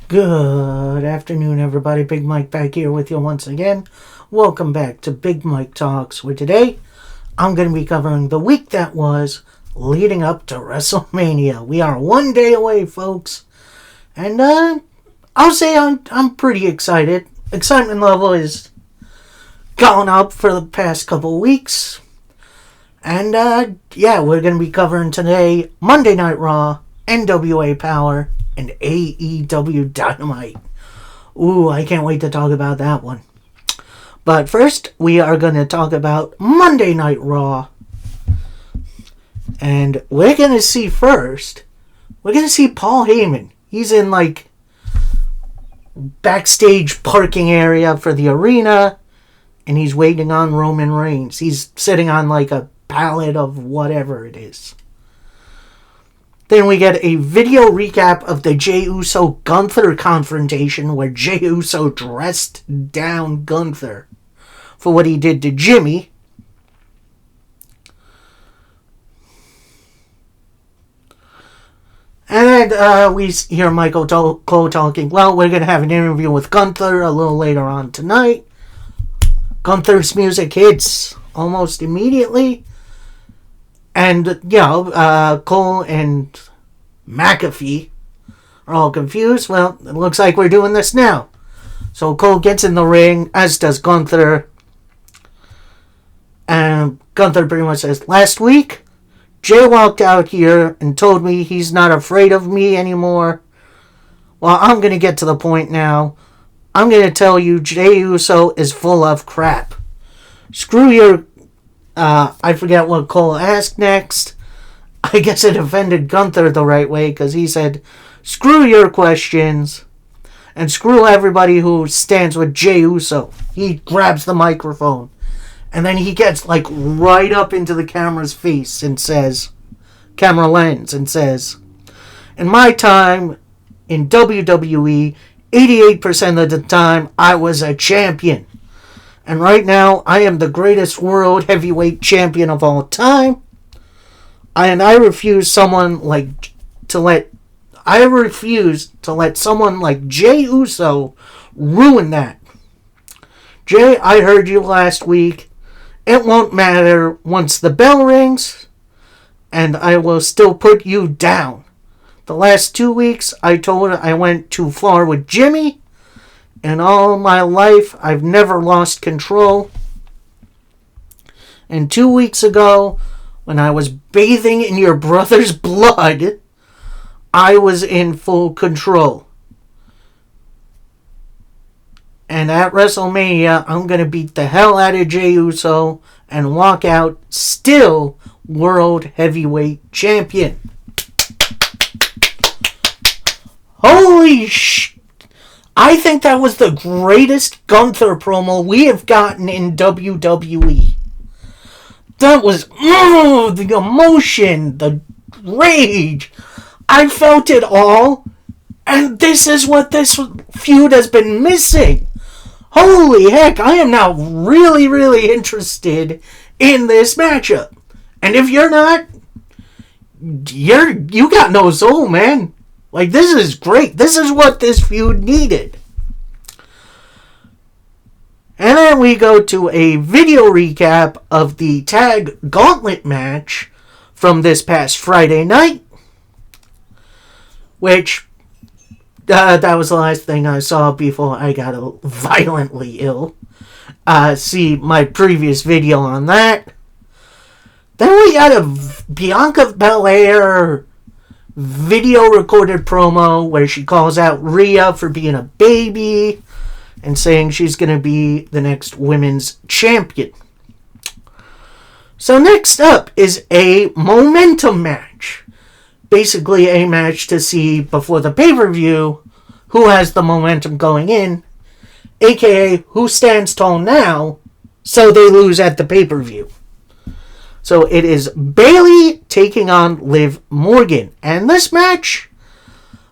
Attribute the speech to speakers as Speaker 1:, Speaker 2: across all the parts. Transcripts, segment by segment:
Speaker 1: Good afternoon, everybody. Big Mike back here with you once again. Welcome back to Big Mike Talks, where today I'm going to be covering the week that was leading up to WrestleMania. We are one day away, folks. And I'll say I'm pretty excited. Excitement level is going up for the past couple weeks. And we're going to be covering today Monday Night Raw, NWA Power, and AEW Dynamite. Ooh, I can't wait to talk about that one. But first, we are going to talk about Monday Night Raw. And we're going to see Paul Heyman. He's in, backstage parking area for the arena. And he's waiting on Roman Reigns. He's sitting on, a pallet of whatever it is. Then we get a video recap of the Jey Uso Gunther confrontation where Jey Uso dressed down Gunther for what he did to Jimmy. And we hear Michael Cole talking, well, we're going to have an interview with Gunther a little later on tonight. Gunther's music hits almost immediately. And, Cole and McAfee are all confused. Well, it looks like we're doing this now. So Cole gets in the ring, as does Gunther. And Gunther pretty much says, last week, Jay walked out here and told me he's not afraid of me anymore. Well, I'm going to get to the point now. I'm going to tell you Jey Uso is full of crap. Screw your... I forget what Cole asked next. I guess it offended Gunther the right way because he said, screw your questions and screw everybody who stands with Jey Uso. He grabs the microphone and then he gets right up into the camera's face and says, camera lens, and says, in my time in WWE, 88% of the time I was a champion. And right now, I am the greatest world heavyweight champion of all time. And I refuse to let someone like Jey Uso ruin that. Jay, I heard you last week. It won't matter once the bell rings. And I will still put you down. The last 2 weeks, I told her I went too far with Jimmy. In all my life, I've never lost control. And 2 weeks ago, when I was bathing in your brother's blood, I was in full control. And at WrestleMania, I'm going to beat the hell out of Jey Uso and walk out still World Heavyweight Champion. Holy shit! I think that was the greatest Gunther promo we have gotten in WWE. That was, the emotion, the rage. I felt it all. And this is what this feud has been missing. Holy heck, I am now really, really interested in this matchup. And if you're not, you got no soul, man. This is great. This is what this feud needed. And then we go to a video recap of the tag gauntlet match from this past Friday night. Which, that was the last thing I saw before I got violently ill. See my previous video on that. Then we got a Bianca Belair video recorded promo where she calls out Rhea for being a baby and saying she's going to be the next women's champion. So next up is a momentum match. Basically a match to see before the pay-per-view who has the momentum going in, aka who stands tall now so they lose at the pay-per-view. So it is Bayley taking on Liv Morgan. And this match,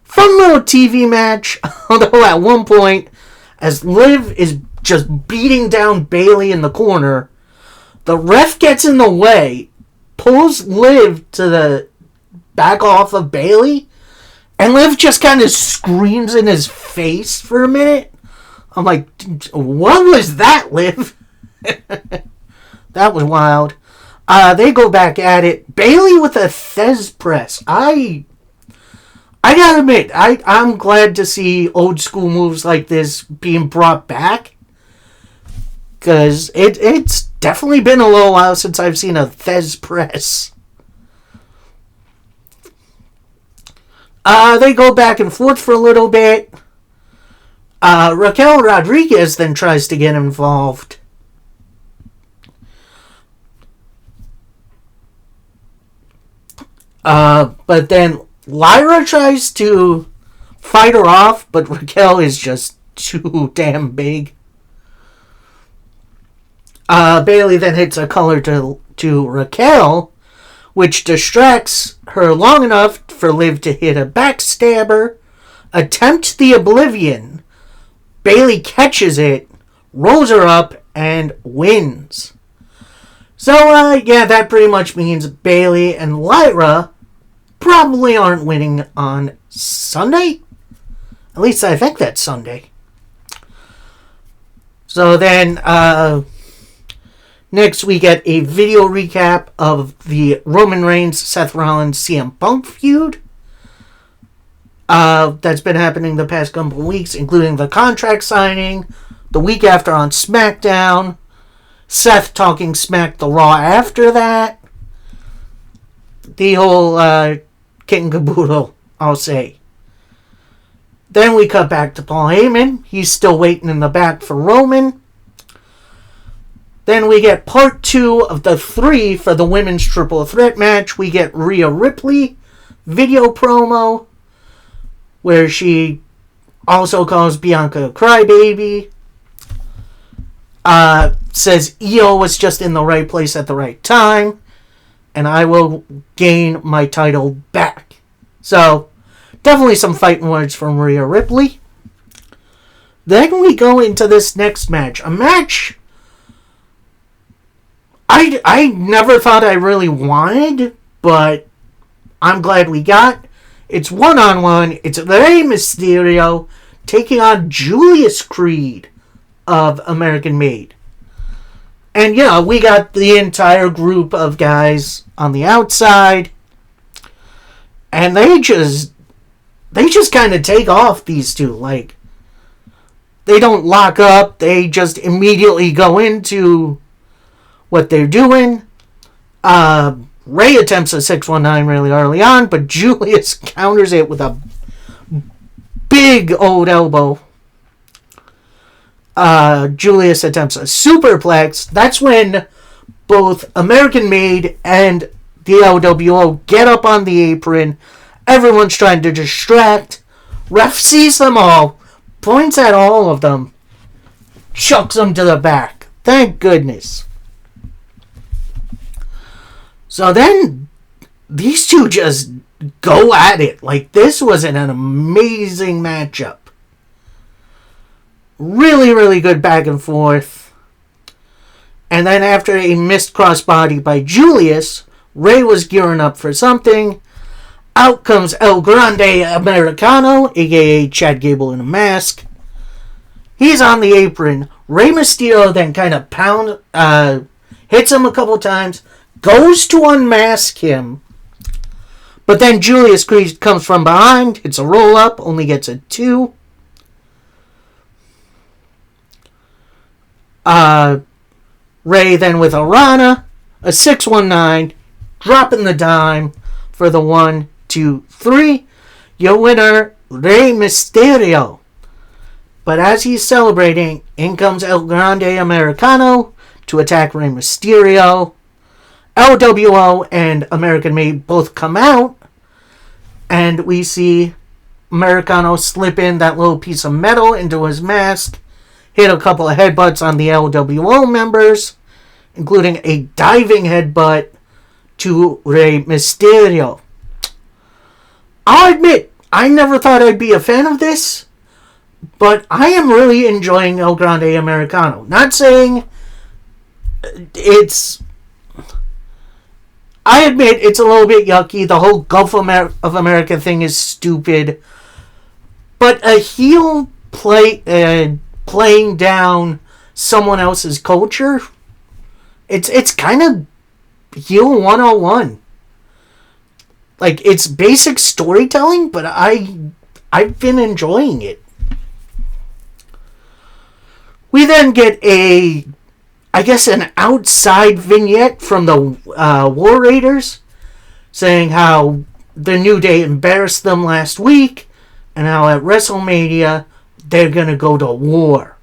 Speaker 1: fun little TV match. Although at one point, as Liv is just beating down Bayley in the corner, the ref gets in the way, pulls Liv to the back off of Bayley, And Liv just kind of screams in his face for a minute. I'm like, what was that, Liv? That was wild. They go back at it. Bayley with a Thez press. I gotta admit, I'm glad to see old school moves like this being brought back. Because it's definitely been a little while since I've seen a Thez press. They go back and forth for a little bit. Raquel Rodriguez then tries to get involved. But then Lyra tries to fight her off, but Raquel is just too damn big. Bayley then hits a collar to Raquel, which distracts her long enough for Liv to hit a backstabber, attempt the Oblivion. Bayley catches it, rolls her up, and wins. So, yeah, that pretty much means Bayley and Lyra probably aren't winning on Sunday. At least I think that's Sunday. So then, next we get a video recap of the Roman Reigns, Seth Rollins, CM Punk feud. That's been happening the past couple of weeks, including the contract signing, the week after on SmackDown, Seth talking smack the Raw after that. The whole kit and caboodle, I'll say. Then we cut back to Paul Heyman. He's still waiting in the back for Roman. Then we get part 2 of the 3 for the women's triple threat match. We get Rhea Ripley video promo where she also calls Bianca a crybaby. Says Io was just in the right place at the right time, and I will gain my title back. So, definitely some fighting words from Rhea Ripley. Then we go into this next match. A match I never thought I really wanted, but I'm glad we got. It's one-on-one. It's Rey Mysterio taking on Julius Creed of American Made. And, yeah, we got the entire group of guys on the outside. And they just kind of take off, these two. Like, they don't lock up. They just immediately go into what they're doing. Ray attempts a 619 really early on, but Julius counters it with a big old elbow. Julius attempts a superplex. That's when both American Made and the LWO get up on the apron. Everyone's trying to distract. Ref sees them all, points at all of them, chucks them to the back. Thank goodness. So then, these two just go at it. Like, this was an amazing matchup. Really, really good back and forth. And then after a missed crossbody by Julius, Ray was gearing up for something. Out comes El Grande Americano, a.k.a. Chad Gable in a mask. He's on the apron. Rey Mysterio then kind of hits him a couple times, goes to unmask him. But then Julius Creed comes from behind. It's a roll-up, only gets a 2. Ray then with a Rana, a 619, dropping the dime for the 1, 2, 3. Your winner, Rey Mysterio. But as he's celebrating, in comes El Grande Americano to attack Rey Mysterio. LWO and American Made both come out, and we see Americano slip in that little piece of metal into his mask, hit a couple of headbutts on the LWO members, including a diving headbutt to Rey Mysterio. I'll admit, I never thought I'd be a fan of this, but I am really enjoying El Grande Americano. Not saying it's I admit it's a little bit yucky. The whole Gulf of America thing is stupid. But a heel playing down someone else's culture, it's kind of heel 101. Like, it's basic storytelling, but I've been enjoying it. We then get an outside vignette from the War Raiders saying how the New Day embarrassed them last week and how at WrestleMania they're going to go to war.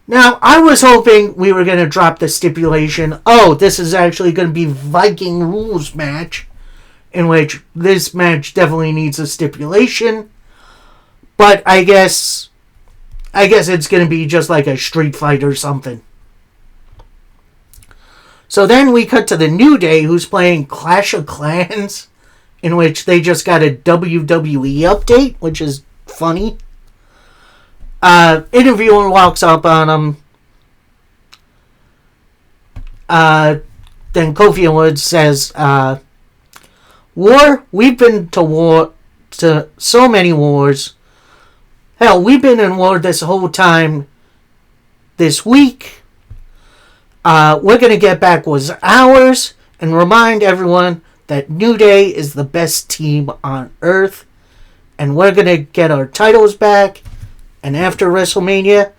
Speaker 1: Now, I was hoping we were going to drop the stipulation, this is actually going to be Viking rules match, in which this match definitely needs a stipulation. But I guess it's going to be just like a street fight or something. So then we cut to the New Day, who's playing Clash of Clans, in which they just got a WWE update, which is funny. Interviewer walks up on them. Then Kofi Woods says, War? We've been to so many wars. Hell, we've been in war this whole time this week. We're going to get back what's ours and remind everyone that New Day is the best team on Earth. And we're going to get our titles back. And after WrestleMania,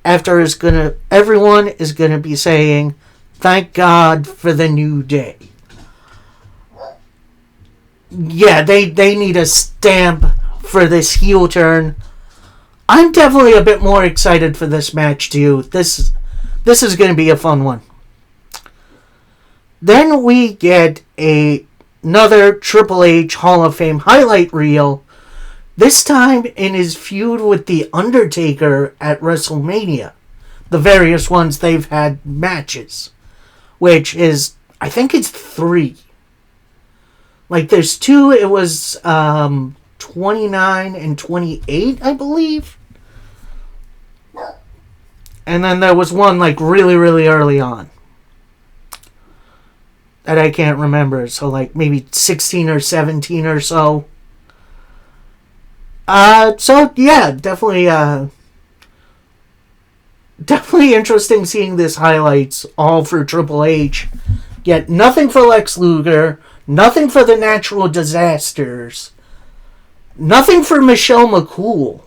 Speaker 1: everyone is going to be saying, thank God for the New Day. Yeah, they need a stamp for this heel turn. I'm definitely a bit more excited for this match too. This is going to be a fun one. Then we get another Triple H Hall of Fame highlight reel. This time in his feud with The Undertaker at WrestleMania. The various ones they've had matches. Which is, I think it's 3. Like, there's 2, it was 29 and 28, I believe. And then there was one, like, really, really early on. That I can't remember. So, like, maybe 16 or 17 or so. So, yeah, definitely interesting seeing this highlights all for Triple H. Yet nothing for Lex Luger, nothing for the Natural Disasters, nothing for Michelle McCool.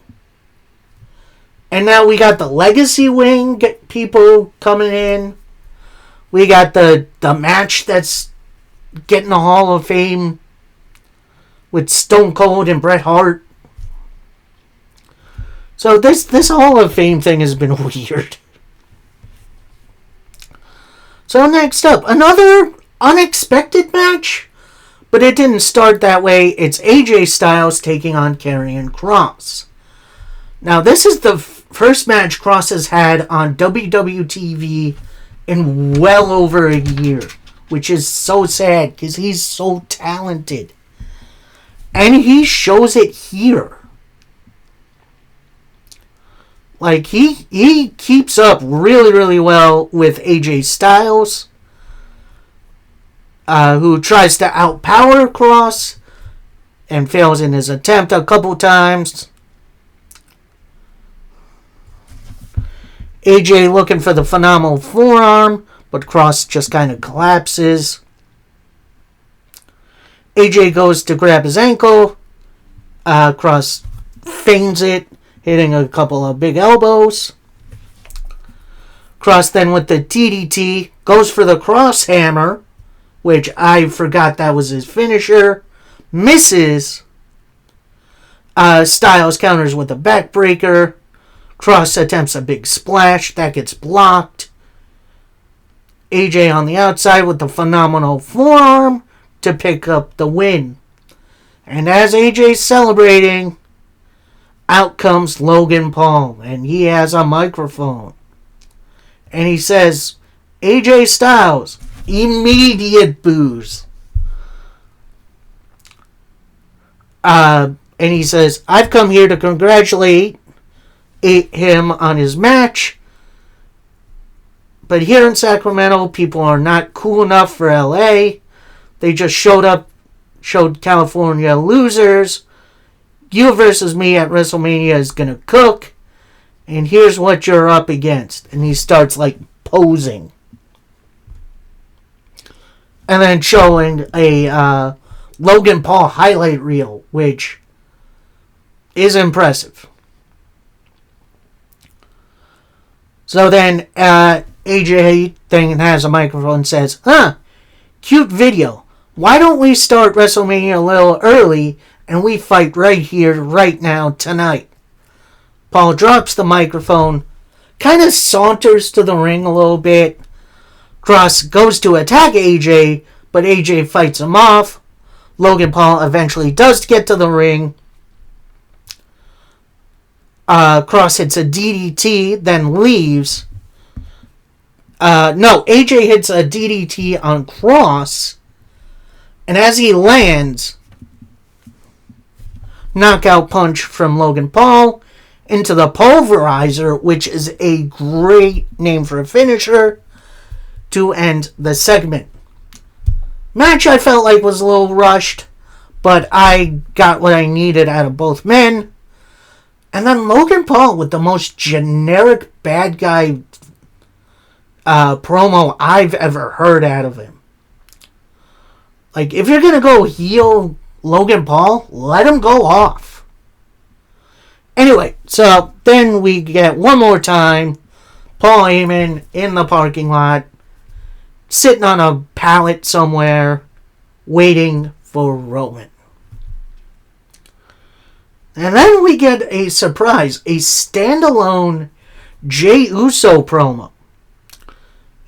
Speaker 1: And now we got the Legacy Wing people coming in. We got the match that's getting the Hall of Fame with Stone Cold and Bret Hart. So this Hall of Fame thing has been weird. So next up, another unexpected match, but it didn't start that way. It's AJ Styles taking on Karrion Kross. Now this is the first match Kross has had on WWTV in well over a year, which is so sad because he's so talented. And he shows it here. Like, he keeps up really, really well with AJ Styles, who tries to outpower Kross and fails in his attempt a couple times. AJ looking for the phenomenal forearm, but Kross just kind of collapses. AJ goes to grab his ankle. Kross feigns it, hitting a couple of big elbows. Kross then with the DDT goes for the cross hammer, which I forgot that was his finisher. Misses. Styles counters with a backbreaker. Kross attempts a big splash. That gets blocked. AJ on the outside with the phenomenal forearm to pick up the win. And as AJ's celebrating, out comes Logan Paul, and he has a microphone. And he says, AJ Styles, immediate boos. And he says, I've come here to congratulate him on his match, but here in Sacramento, people are not cool enough for LA. They just showed California losers. You versus me at WrestleMania is going to cook. And here's what you're up against. And he starts like posing. And then showing a Logan Paul highlight reel, which is impressive. So then AJ thing has a microphone and says, cute video. Why don't we start WrestleMania a little early and we fight right here, right now, tonight? Paul drops the microphone, kind of saunters to the ring a little bit. Cross goes to attack AJ, but AJ fights him off. Logan Paul eventually does get to the ring. Cross hits a DDT, then leaves. AJ hits a DDT on Cross. And as he lands, knockout punch from Logan Paul into the Pulverizer, which is a great name for a finisher, to end the segment. Match I felt like was a little rushed, but I got what I needed out of both men. And then Logan Paul with the most generic bad guy promo I've ever heard out of him. Like, if you're going to go heel Logan Paul, let him go off. Anyway, so then we get one more time Paul Heyman in the parking lot, sitting on a pallet somewhere, waiting for Roman. And then we get a surprise, a standalone Jey Uso promo.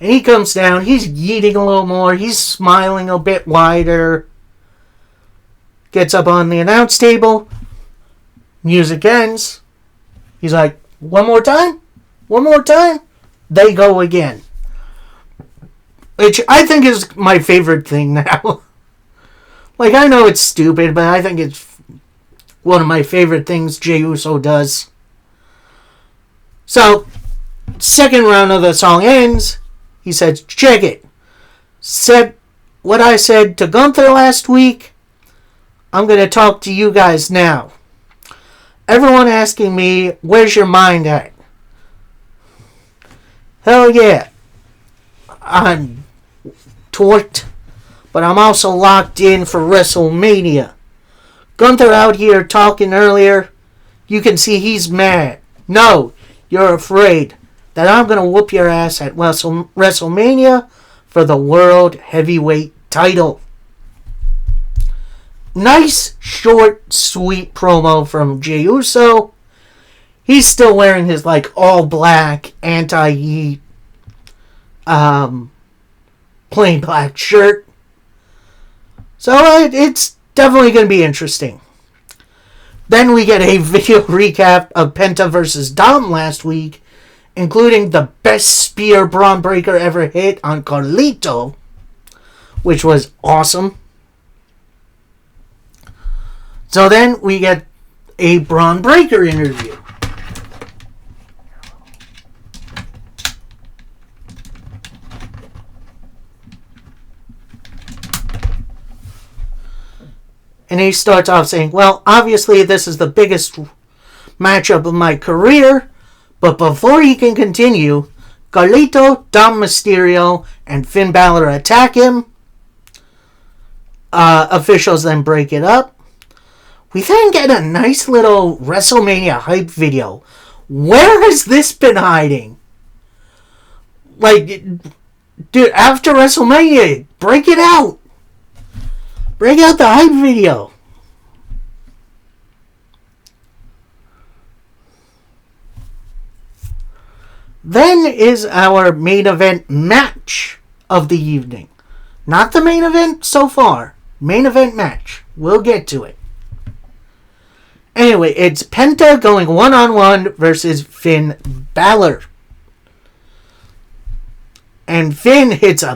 Speaker 1: And he comes down, he's yeeting a little more, he's smiling a bit wider. Gets up on the announce table. Music ends. He's like, one more time? One more time? They go again. Which I think is my favorite thing now. Like, I know it's stupid, but I think it's one of my favorite things Jey Uso does. So, second round of the song ends. He says, check it. Said what I said to Gunther last week. I'm going to talk to you guys now. Everyone asking me, where's your mind at? Hell yeah. I'm torqued, but I'm also locked in for WrestleMania. Gunther out here talking earlier. You can see he's mad. No, you're afraid that I'm going to whoop your ass at WrestleMania for the World Heavyweight title. Nice, short, sweet promo from Jey Uso. He's still wearing his, like, all-black, anti-heat, plain black shirt. So it's definitely going to be interesting. Then we get a video recap of Penta versus Dom last week, including the best spear Braun Breaker ever hit on Carlito, which was awesome. So then we get a Braun Breaker interview. And he starts off saying, well, obviously this is the biggest matchup of my career, but before he can continue, Carlito, Dom Mysterio, and Finn Balor attack him. Officials then break it up. We then get a nice little WrestleMania hype video. Where has this been hiding? Like, dude, after WrestleMania, break it out. Break out the hype video. Then is our main event match of the evening. Not the main event so far. Main event match. We'll get to it. Anyway, it's Penta going one-on-one versus Finn Balor. And Finn hits a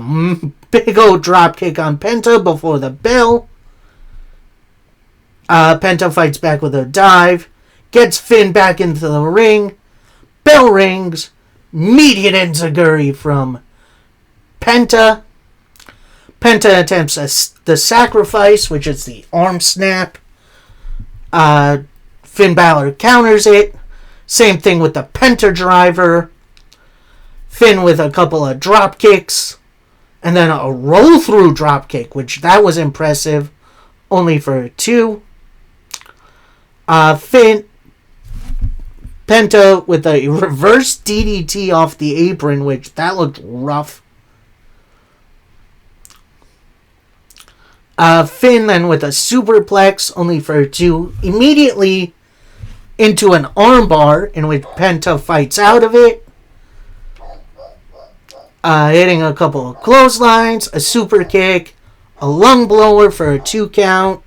Speaker 1: big old dropkick on Penta before the bell. Penta fights back with a dive. Gets Finn back into the ring. Bell rings. Immediate enziguri from Penta. Penta attempts the sacrifice, which is the arm snap. Finn Balor counters it. Same thing with the Penta driver. Finn with a couple of drop kicks. And then a roll through drop kick, which that was impressive. Only for 2. Penta with a reverse DDT off the apron, which that looked rough. Finn then with a superplex, only for 2. Immediately into an armbar, in which Penta fights out of it. Hitting a couple of clotheslines, a super kick, a lung blower for a 2 count,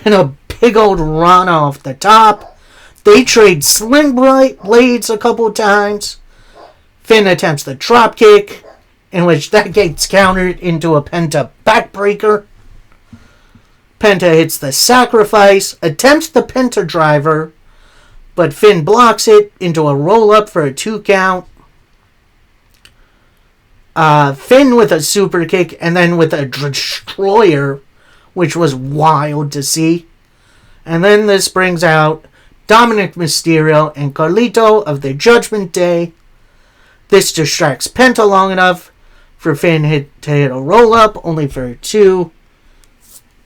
Speaker 1: and a big old run off the top. They trade sling blades a couple times. Finn attempts the drop kick, in which that gets countered into a Penta backbreaker. Penta hits the sacrifice, attempts the Penta driver, but Finn blocks it into a roll-up for a 2 count. Finn with a super kick, and then with a destroyer, which was wild to see. And then this brings out Dominic Mysterio and Carlito of the Judgment Day. This distracts Penta long enough for Finn to hit a roll-up, only for 2.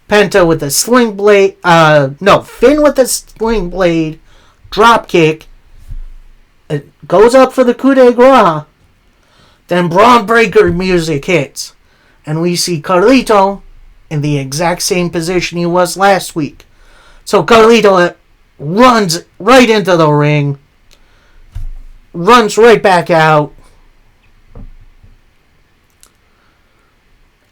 Speaker 1: Penta with a sling blade. Finn with a sling blade. Drop kick. It goes up for the coup de grace. Then Braun Breaker music hits. And we see Carlito in the exact same position he was last week. So Carlito runs right into the ring. Runs right back out.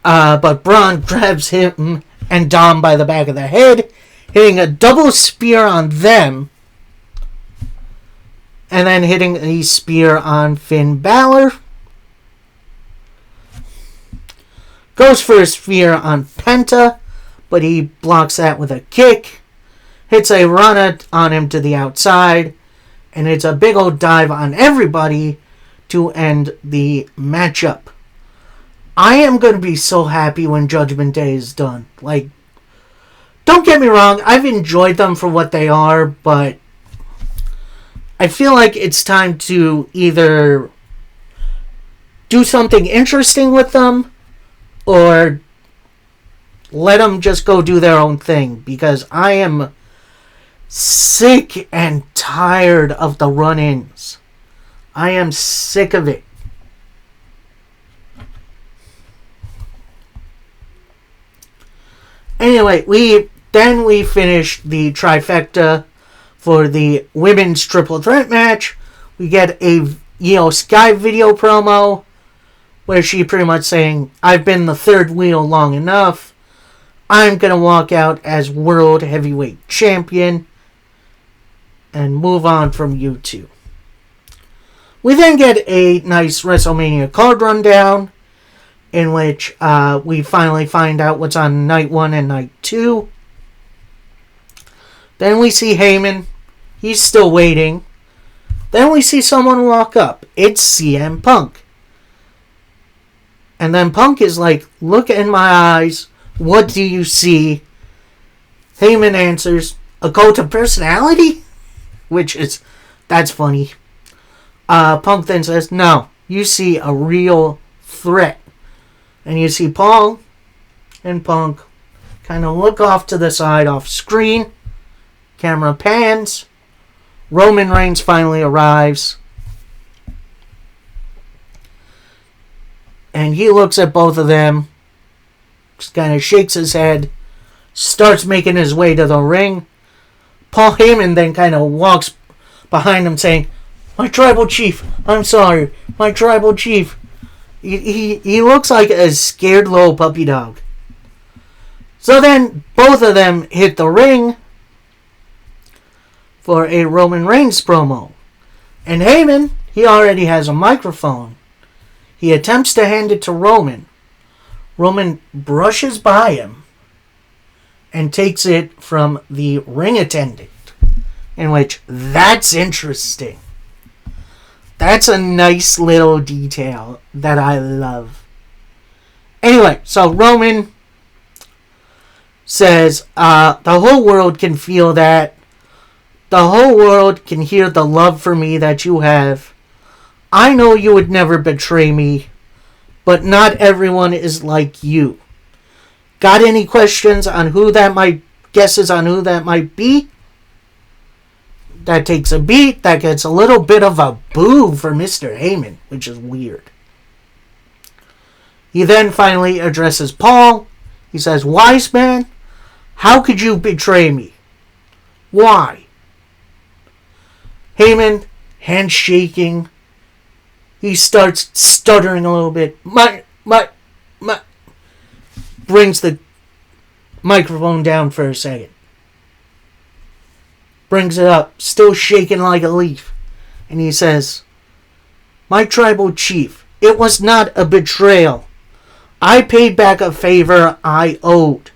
Speaker 1: But Braun grabs him and Dom by the back of the head, hitting a double spear on them, and then hitting a spear on Finn Balor. Goes for a spear on Penta, but he blocks that with a kick. Hits a run on him to the outside, and it's a big old dive on everybody to end the matchup. I am going to be so happy when Judgment Day is done. Like, don't get me wrong, I've enjoyed them for what they are, but I feel like it's time to either do something interesting with them or let them just go do their own thing, because I am sick and tired of the run-ins. I am sick of it. Anyway, we finished the trifecta for the women's triple threat match. We get a Io Sky video promo where she pretty much saying, I've been the third wheel long enough. I'm going to walk out as World Heavyweight Champion and move on from you two. We then get a nice WrestleMania card rundown in which we finally find out what's on night 1 and night 2. Then we see Heyman. He's still waiting. Then we see someone walk up. It's CM Punk. And then Punk is like, look in my eyes. What do you see? Heyman answers, a cult of personality? That's funny. Punk then says, no, you see a real threat. And you see Paul and Punk kind of look off to the side off screen. Camera pans. Roman Reigns finally arrives. And he looks at both of them. Just kind of shakes his head. Starts making his way to the ring. Paul Heyman then kind of walks behind him saying, my tribal chief, I'm sorry. My tribal chief. He looks like a scared little puppy dog. So then both of them hit the ring for a Roman Reigns promo. And Heyman, he already has a microphone. He attempts to hand it to Roman. Roman brushes by him and takes it from the ring attendant. In which, that's interesting. That's a nice little detail that I love. Anyway, so Roman says, the whole world can feel that. The whole world can hear the love for me that you have. I know you would never betray me, but not everyone is like you. Got any questions on guesses on who that might be? That takes a beat. That gets a little bit of a boo for Mr. Heyman, which is weird. He then finally addresses Paul. He says, "Wise man, how could you betray me? Why?" Heyman, hand shaking. He starts stuttering a little bit. Brings the microphone down for a second. Brings it up, still shaking like a leaf. And he says, "My tribal chief, it was not a betrayal. I paid back a favor I owed."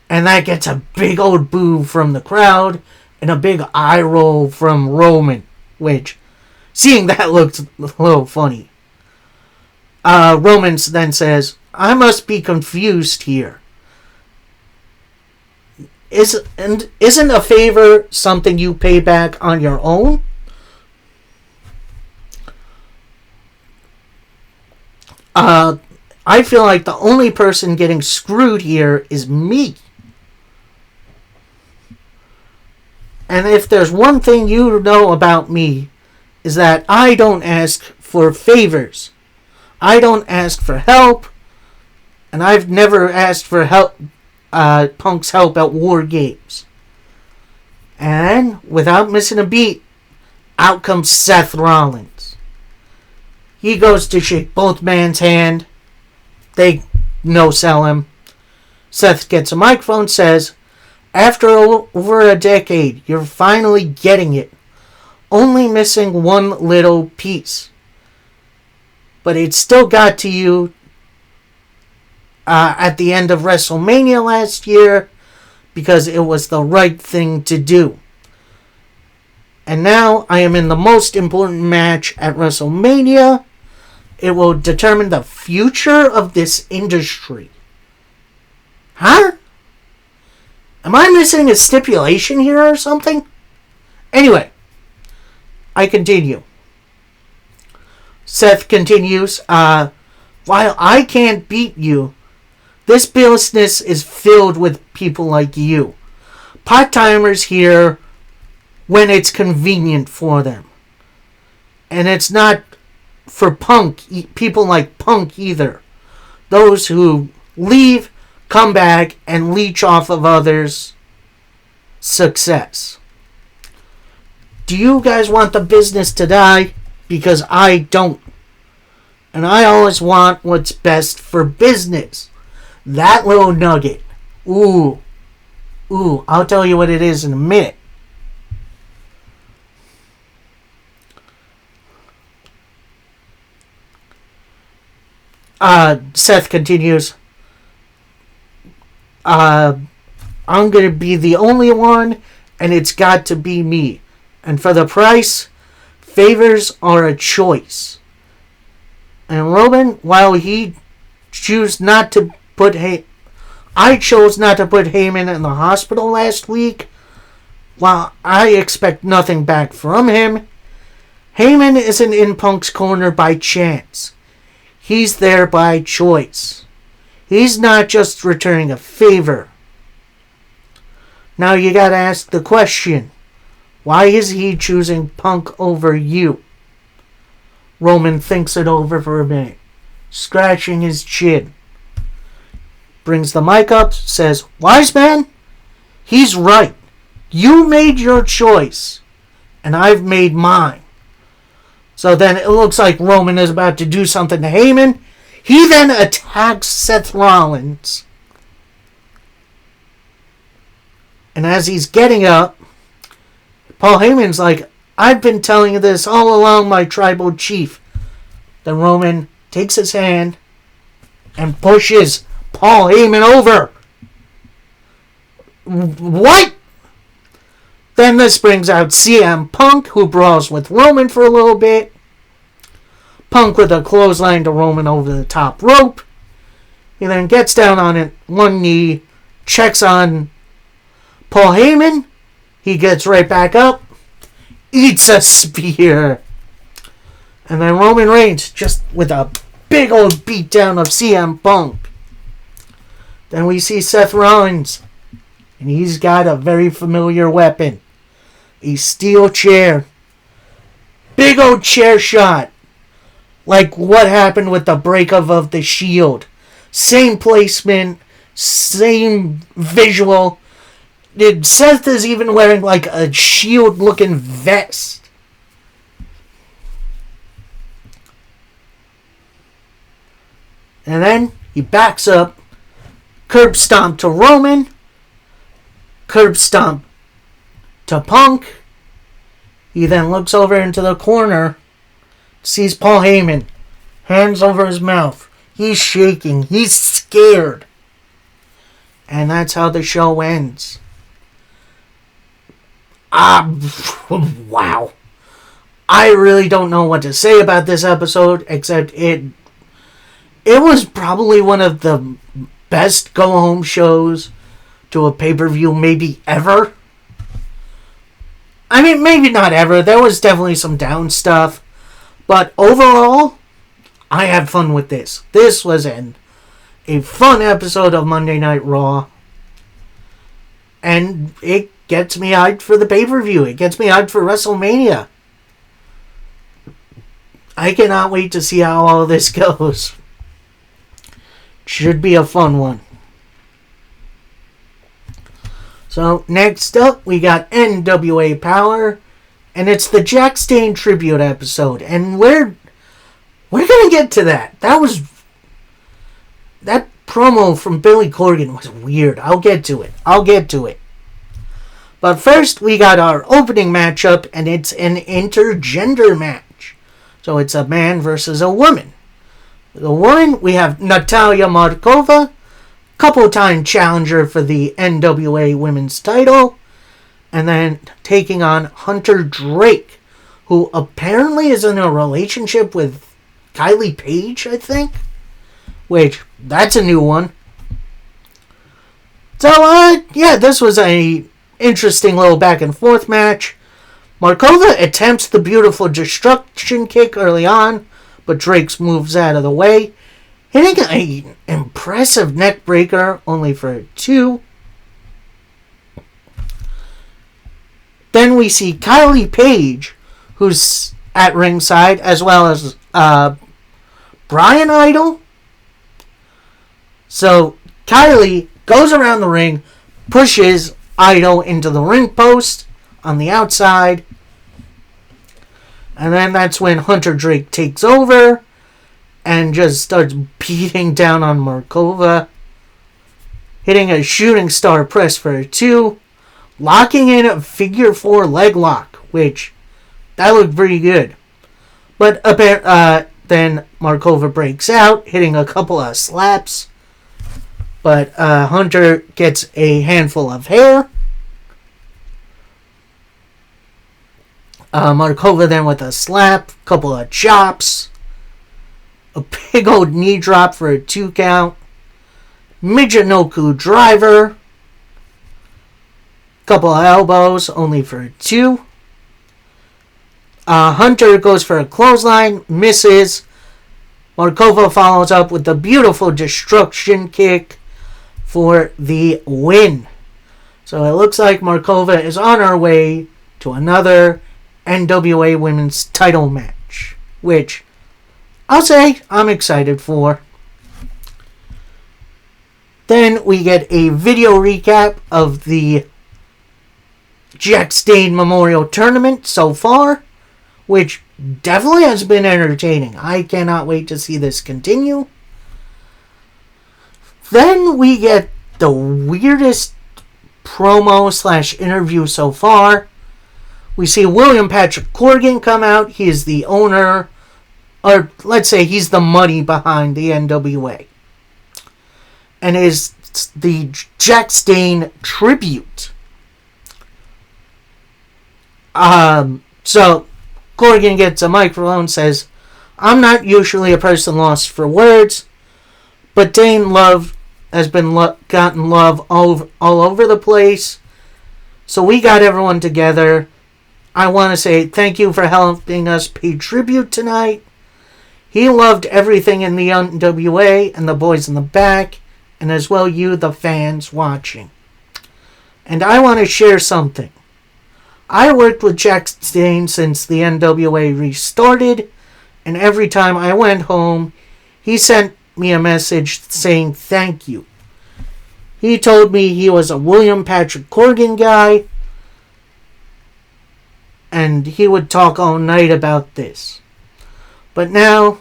Speaker 1: And that gets a big old boo from the crowd and a big eye roll from Roman, which, seeing that, looked a little funny. Roman then says, "I must be confused here. Isn't a favor something you pay back on your own?" I feel like the only person getting screwed here is me. And if there's one thing you know about me, is that I don't ask for favors. I don't ask for help. And I've never asked for help, Punk's help at War Games. And without missing a beat, out comes Seth Rollins. He goes to shake both men's hand. They no-sell him. Seth gets a microphone, says, "After over a decade, you're finally getting it. Only missing one little piece. But it still got to you at the end of WrestleMania last year because it was the right thing to do. And now I am in the most important match at WrestleMania. It will determine the future of this industry." Huh? Am I missing a stipulation here or something? Anyway, I continue. Seth continues, "While I can't beat you, this business is filled with people like you. Part-timers here when it's convenient for them. And it's not for people like Punk either. Those who leave, come back, and leech off of others' success. Do you guys want the business to die? Because I don't. And I always want what's best for business." That little nugget. Ooh, I'll tell you what it is in a minute. Seth continues, "I'm going to be the only one, and it's got to be me. And for the price, favors are a choice." And Roman, while he chose not to I chose not to put Heyman in the hospital last week, while I expect nothing back from him, Heyman isn't in Punk's corner by chance. He's there by choice. He's not just returning a favor. Now you gotta ask the question, why is he choosing Punk over you? Roman thinks it over for a minute, scratching his chin. Brings the mic up, says, "Wise man, he's right. You made your choice, and I've made mine." So then it looks like Roman is about to do something to Heyman. He then attacks Seth Rollins. And as he's getting up, Paul Heyman's like, "I've been telling you this all along, my tribal chief." Then Roman takes his hand and pushes Paul Heyman over. What? Then this brings out CM Punk, who brawls with Roman for a little bit. Punk with a clothesline to Roman over the top rope. He then gets down on it, one knee, checks on Paul Heyman. He gets right back up, eats a spear. And then Roman Reigns just with a big old beatdown of CM Punk. Then we see Seth Rollins, and he's got a very familiar weapon. A steel chair. Big old chair shot. Like what happened with the breakup of the Shield. Same placement, same visual. Seth is even wearing like a Shield looking vest. And then he backs up. Curb stomp to Roman. Curb stomp to Punk. He then looks over into the corner. Sees Paul Heyman. Hands over his mouth. He's shaking. He's scared. And that's how the show ends. Wow. I really don't know what to say about this episode, except it was probably one of the best go-home shows to a pay-per-view maybe ever. I mean, maybe not ever. There was definitely some down stuff. But overall, I had fun with this. This was a fun episode of Monday Night Raw. And it gets me hyped for the pay-per-view. It gets me hyped for WrestleMania. I cannot wait to see how all this goes. Should be a fun one. So, next up, we got NWA Power. And it's the Jack Stane tribute episode. And we're going to get to that. That promo from Billy Corgan was weird. I'll get to it. But first, we got our opening matchup, and it's an intergender match. So it's a man versus a woman. The woman, we have Natalia Markova, couple-time challenger for the NWA Women's title, and then taking on Hunter Drake, who apparently is in a relationship with Kylie Paige, I think. Which, that's a new one. So, this was a interesting little back and forth match. Markova attempts the beautiful destruction kick early on, but Drake moves out of the way, hitting an impressive neck breaker, only for 2. Then we see Kylie Paige, who's at ringside, as well as Brian Idol. So Kylie goes around the ring, pushes Idol into the ring post on the outside. And then that's when Hunter Drake takes over and just starts beating down on Markova, hitting a shooting star press for a 2, locking in a figure 4 leg lock, which that looked pretty good. But then Markova breaks out, hitting a couple of slaps. But Hunter gets a handful of hair. Markova then with a slap, couple of chops, a big old knee drop for a 2 count, Michinoku driver, couple of elbows, only for a 2. Hunter goes for a clothesline, misses. Markova follows up with the beautiful destruction kick for the win. So it looks like Markova is on her way to another NWA Women's title match, which I'll say I'm excited for. Then we get a video recap of the Jack Stane Memorial Tournament so far, which definitely has been entertaining. I cannot wait to see this continue. Then we get the weirdest promo / interview so far. We see William Patrick Corgan come out. He is the owner, or let's say he's the money behind the NWA. And is the Jack Stane tribute. So Corgan gets a microphone, says, I'm not usually a person lost for words, but Dane Love has been gotten love all over the place. So we got everyone together. I want to say thank you for helping us pay tribute tonight. He loved everything in the NWA and the boys in the back, and as well you, the fans watching. And I want to share something. I worked with Jack Dane since the NWA restarted, and every time I went home, he sent me a message saying thank you. He told me he was a William Patrick Corgan guy, and he would talk all night about this. But now,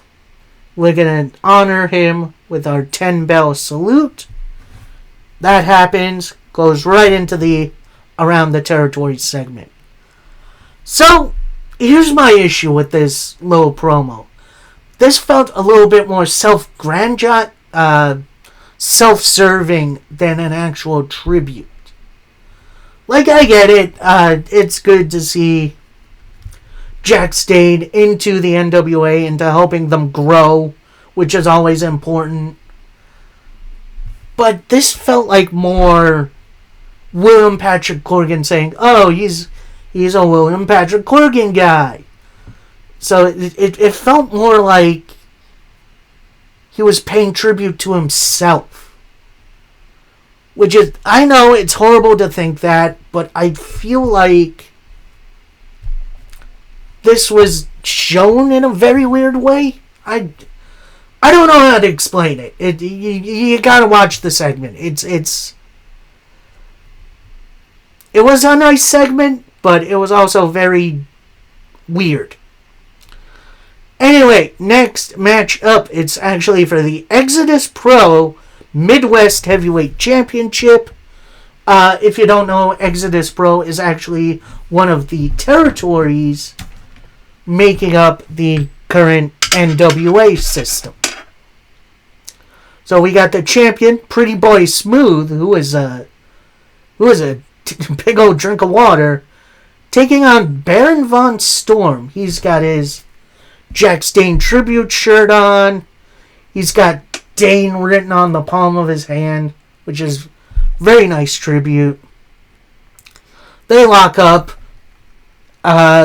Speaker 1: we're going to honor him with our 10-bell salute. That happens, goes right into the Around the Territory segment. So, here's my issue with this little promo. This felt a little bit more self-serving than an actual tribute. Like, I get it. It's good to see Jack Dane into the NWA, into helping them grow, which is always important. But this felt like more William Patrick Corgan saying, oh, he's a William Patrick Corgan guy. So it felt more like he was paying tribute to himself. Which is, I know it's horrible to think that, but I feel like this was shown in a very weird way. I don't know how to explain it. You gotta watch the segment. It was a nice segment, but it was also very weird. Anyway, next match up, it's actually for the Exodus Pro Midwest Heavyweight Championship. If you don't know, Exodus Pro is actually one of the territories making up the current NWA system. So we got the champion, Pretty Boy Smooth, who is a big old drink of water, taking on Baron Von Storm. He's got his Jack Dane tribute shirt on. He's got Dane written on the palm of his hand, which is very nice tribute. They lock up.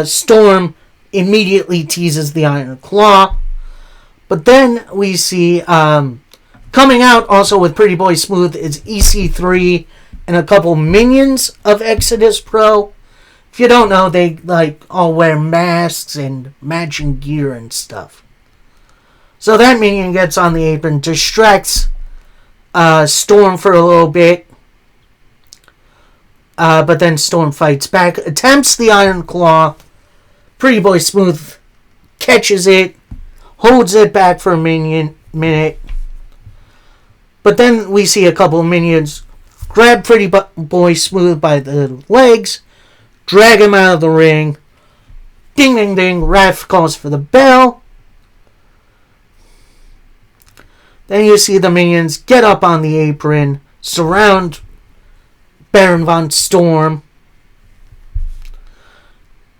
Speaker 1: Storm immediately teases the Iron Claw. But then we see coming out also with Pretty Boy Smooth is EC3 and a couple minions of Exodus Pro. If you don't know, they all wear masks and matching gear and stuff. So that minion gets on the apron, distracts Storm for a little bit. But then Storm fights back, attempts the Iron Claw. Pretty Boy Smooth catches it, holds it back for a minute. But then we see a couple of minions grab Pretty Boy Smooth by the legs, drag him out of the ring. Ding, ding, ding. Ref calls for the bell. Then you see the minions get up on the apron, surround Baron Von Storm.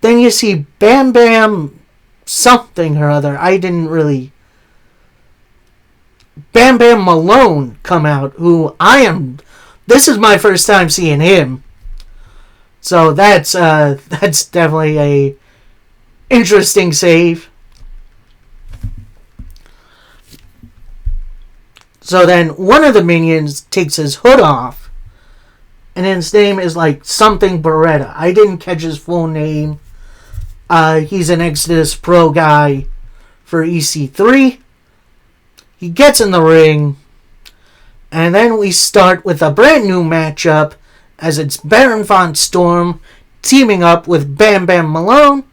Speaker 1: Then you see Bam Bam something or other. Bam Bam Malone come out, this is my first time seeing him. So that's definitely a interesting save. So then one of the minions takes his hood off, and his name is something Beretta. I didn't catch his full name. He's an Exodus Pro guy for EC3. He gets in the ring, and then we start with a brand new matchup, as it's Baron Von Storm teaming up with Bam Bam Malone,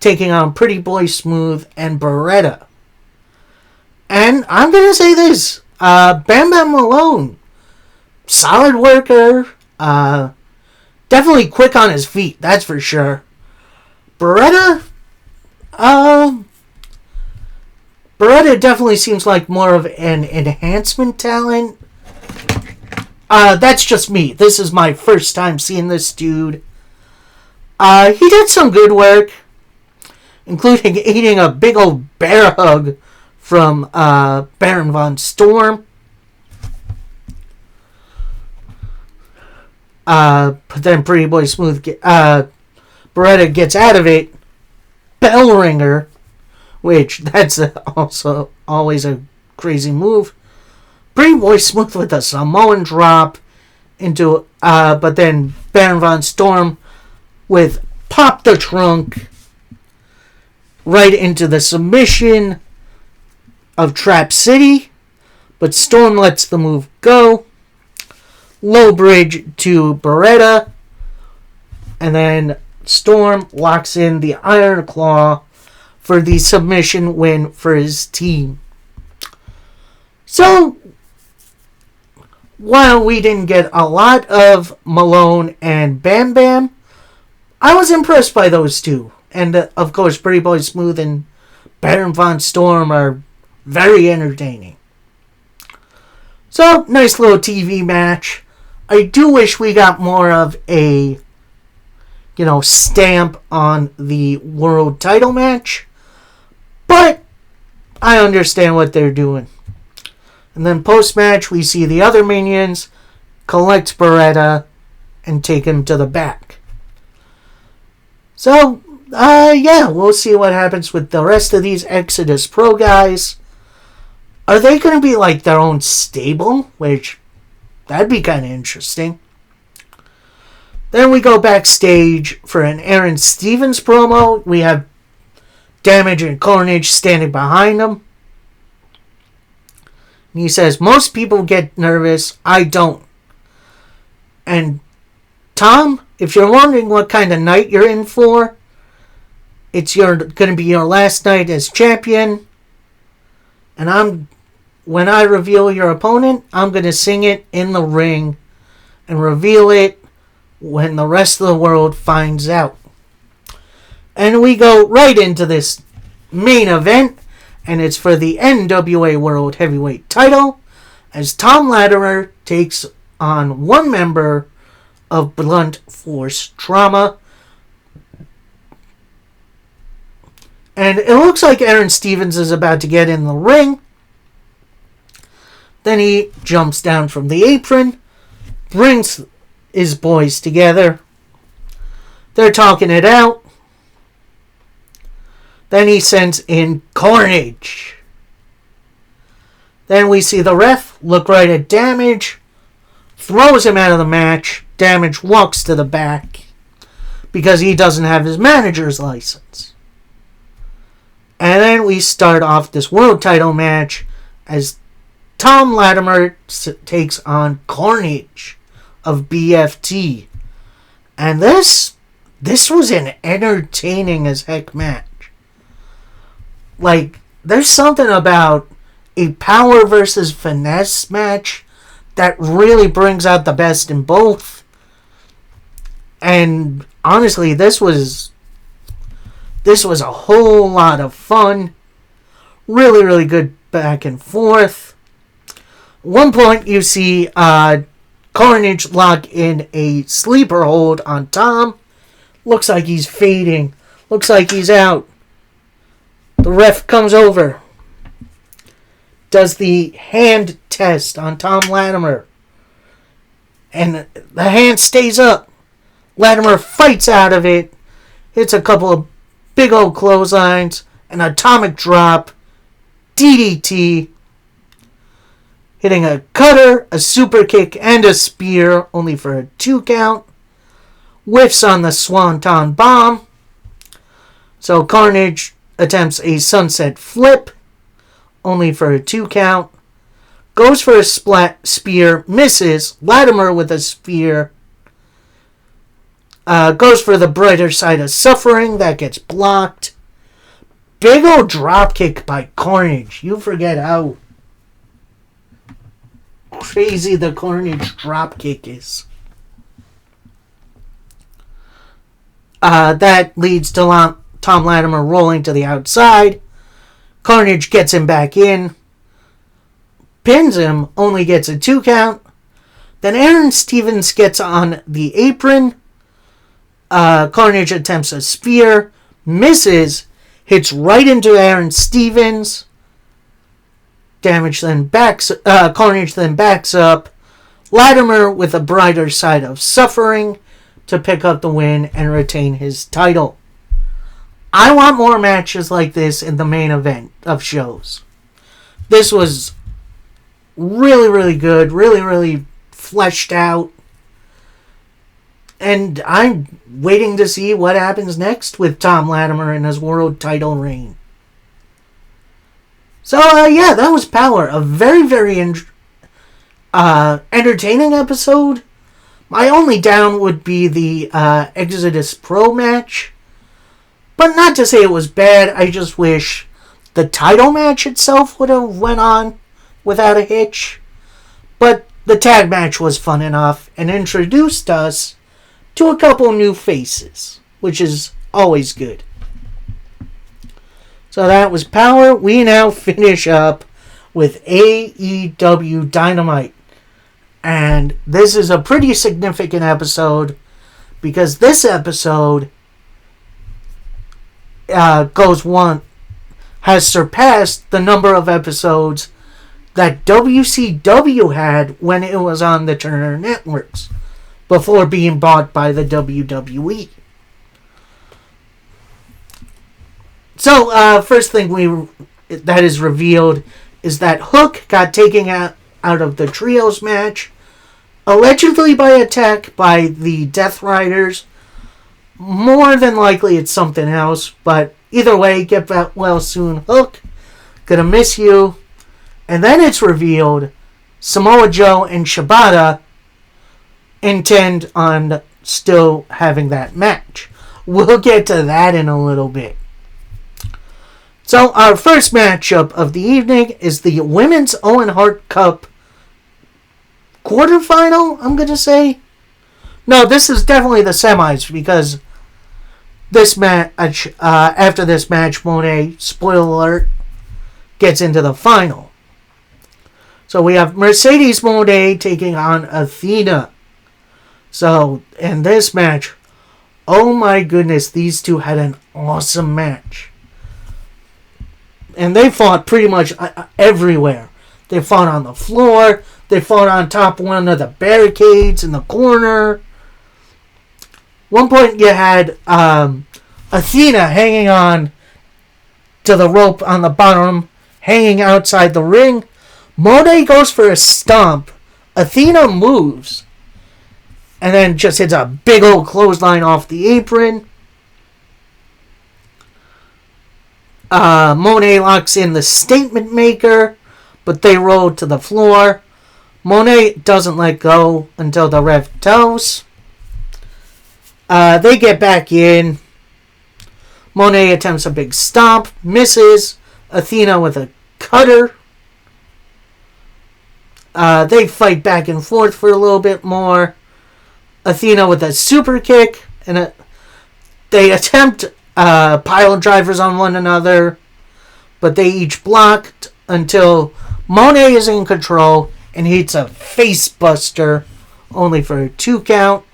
Speaker 1: taking on Pretty Boy Smooth and Beretta. And I'm going to say this, Bam Bam Malone, solid worker, definitely quick on his feet, that's for sure. Beretta definitely seems like more of an enhancement talent. That's just me. This is my first time seeing this dude. He did some good work. including eating a big old bear hug from Baron Von Storm. But then Pretty Boy Smooth, Beretta gets out of it. Bell ringer, which that's also always a crazy move. Pretty Boy Smooth with a Samoan drop into, but then Baron Von Storm with Pop the Trunk right into the submission of Trap City, but Storm lets the move go. Low bridge to Beretta, and then Storm locks in the Iron Claw for the submission win for his team. So, while we didn't get a lot of Malone and Bam Bam, I was impressed by those two. And, of course, Pretty Boy Smooth and Baron Von Storm are very entertaining. So, nice little TV match. I do wish we got more of a, stamp on the world title match. But I understand what they're doing. And then post-match, we see the other minions collect Beretta and take him to the back. So, we'll see what happens with the rest of these Exodus Pro guys. Are they going to be like their own stable? Which, that'd be kind of interesting. Then we go backstage for an Aaron Stevens promo. We have Damage and Carnage standing behind him. And he says, most people get nervous. I don't. And Tom, if you're wondering what kind of night you're in for, it's going to be your last night as champion. And when I reveal your opponent, I'm going to sing it in the ring and reveal it when the rest of the world finds out. And we go right into this main event, and it's for the NWA World Heavyweight title, as Tom Latimer takes on one member of Blunt Force Trauma. And it looks like Aaron Stevens is about to get in the ring. Then he jumps down from the apron, brings his boys together. They're talking it out. Then he sends in Carnage. Then we see the ref look right at Damage, throws him out of the match. Damage walks to the back because he doesn't have his manager's license. And then we start off this world title match as Tom Latimer takes on Carnage of BFT. And this was an entertaining as heck match. Like, there's something about a power versus finesse match that really brings out the best in both. And honestly, this was a whole lot of fun. Really, really good back and forth. At one point, you see Carnage lock in a sleeper hold on Tom. Looks like he's fading. Looks like he's out. The ref comes over. Does the hand test on Tom Latimer. And the hand stays up. Latimer fights out of it. Hits a couple of big old clotheslines. An atomic drop. DDT. Hitting a cutter, a super kick, and a spear. Only for a 2 count. Whiffs on the Swanton Bomb. So Carnage attempts a sunset flip, only for a 2 count. Goes for a splat spear, misses. Latimer with a spear. Goes for the brighter side of suffering, that gets blocked. Big old drop kick by Carnage. You forget how crazy the Carnage drop kick is. That leads to Tom Latimer rolling to the outside. Carnage gets him back in. Pins him. Only gets a 2 count. Then Aaron Stevens gets on the apron. Carnage attempts a spear. Misses. hits right into Aaron Stevens. Carnage then backs up. Latimer with a brighter side of suffering to pick up the win and retain his title. I want more matches like this in the main event of shows. This was really, really good, really, really fleshed out. And I'm waiting to see what happens next with Tom Latimer and his world title reign. So, that was Power. A very, very entertaining episode. My only down would be the Exodus Pro match. But not to say it was bad, I just wish the title match itself would have went on without a hitch. But the tag match was fun enough and introduced us to a couple new faces, which is always good. So that was Power. We now finish up with AEW Dynamite. And this is a pretty significant episode because this episode has surpassed the number of episodes that WCW had when it was on the Turner Networks before being bought by the WWE. So, first thing that is revealed is that Hook got taken out of the Trios match, allegedly by attack by the Death Riders. More than likely it's something else, but either way, get well soon, Hook. Gonna miss you. And then it's revealed Samoa Joe and Shibata intend on still having that match. We'll get to that in a little bit. So our first matchup of the evening is the Women's Owen Hart Cup quarterfinal, I'm going to say. No, this is definitely the semis because this match, after this match, Monet, spoiler alert, gets into the final. So we have Mercedes Monet taking on Athena. So in this match, oh my goodness, these two had an awesome match. And they fought pretty much everywhere. They fought on the floor. They fought on top of one of the barricades in the corner. One point you had Athena hanging on to the rope on the bottom, hanging outside the ring. Monet goes for a stomp. Athena moves. And then just hits a big old clothesline off the apron. Monet locks in the statement maker, but they roll to the floor. Monet doesn't let go until the ref tells. They get back in. Monet attempts a big stomp, misses. Athena with a cutter. They fight back and forth for a little bit more. Athena with a super kick, and they attempt pile drivers on one another, but they each blocked until Monet is in control and hits a face buster, only for a 2 count.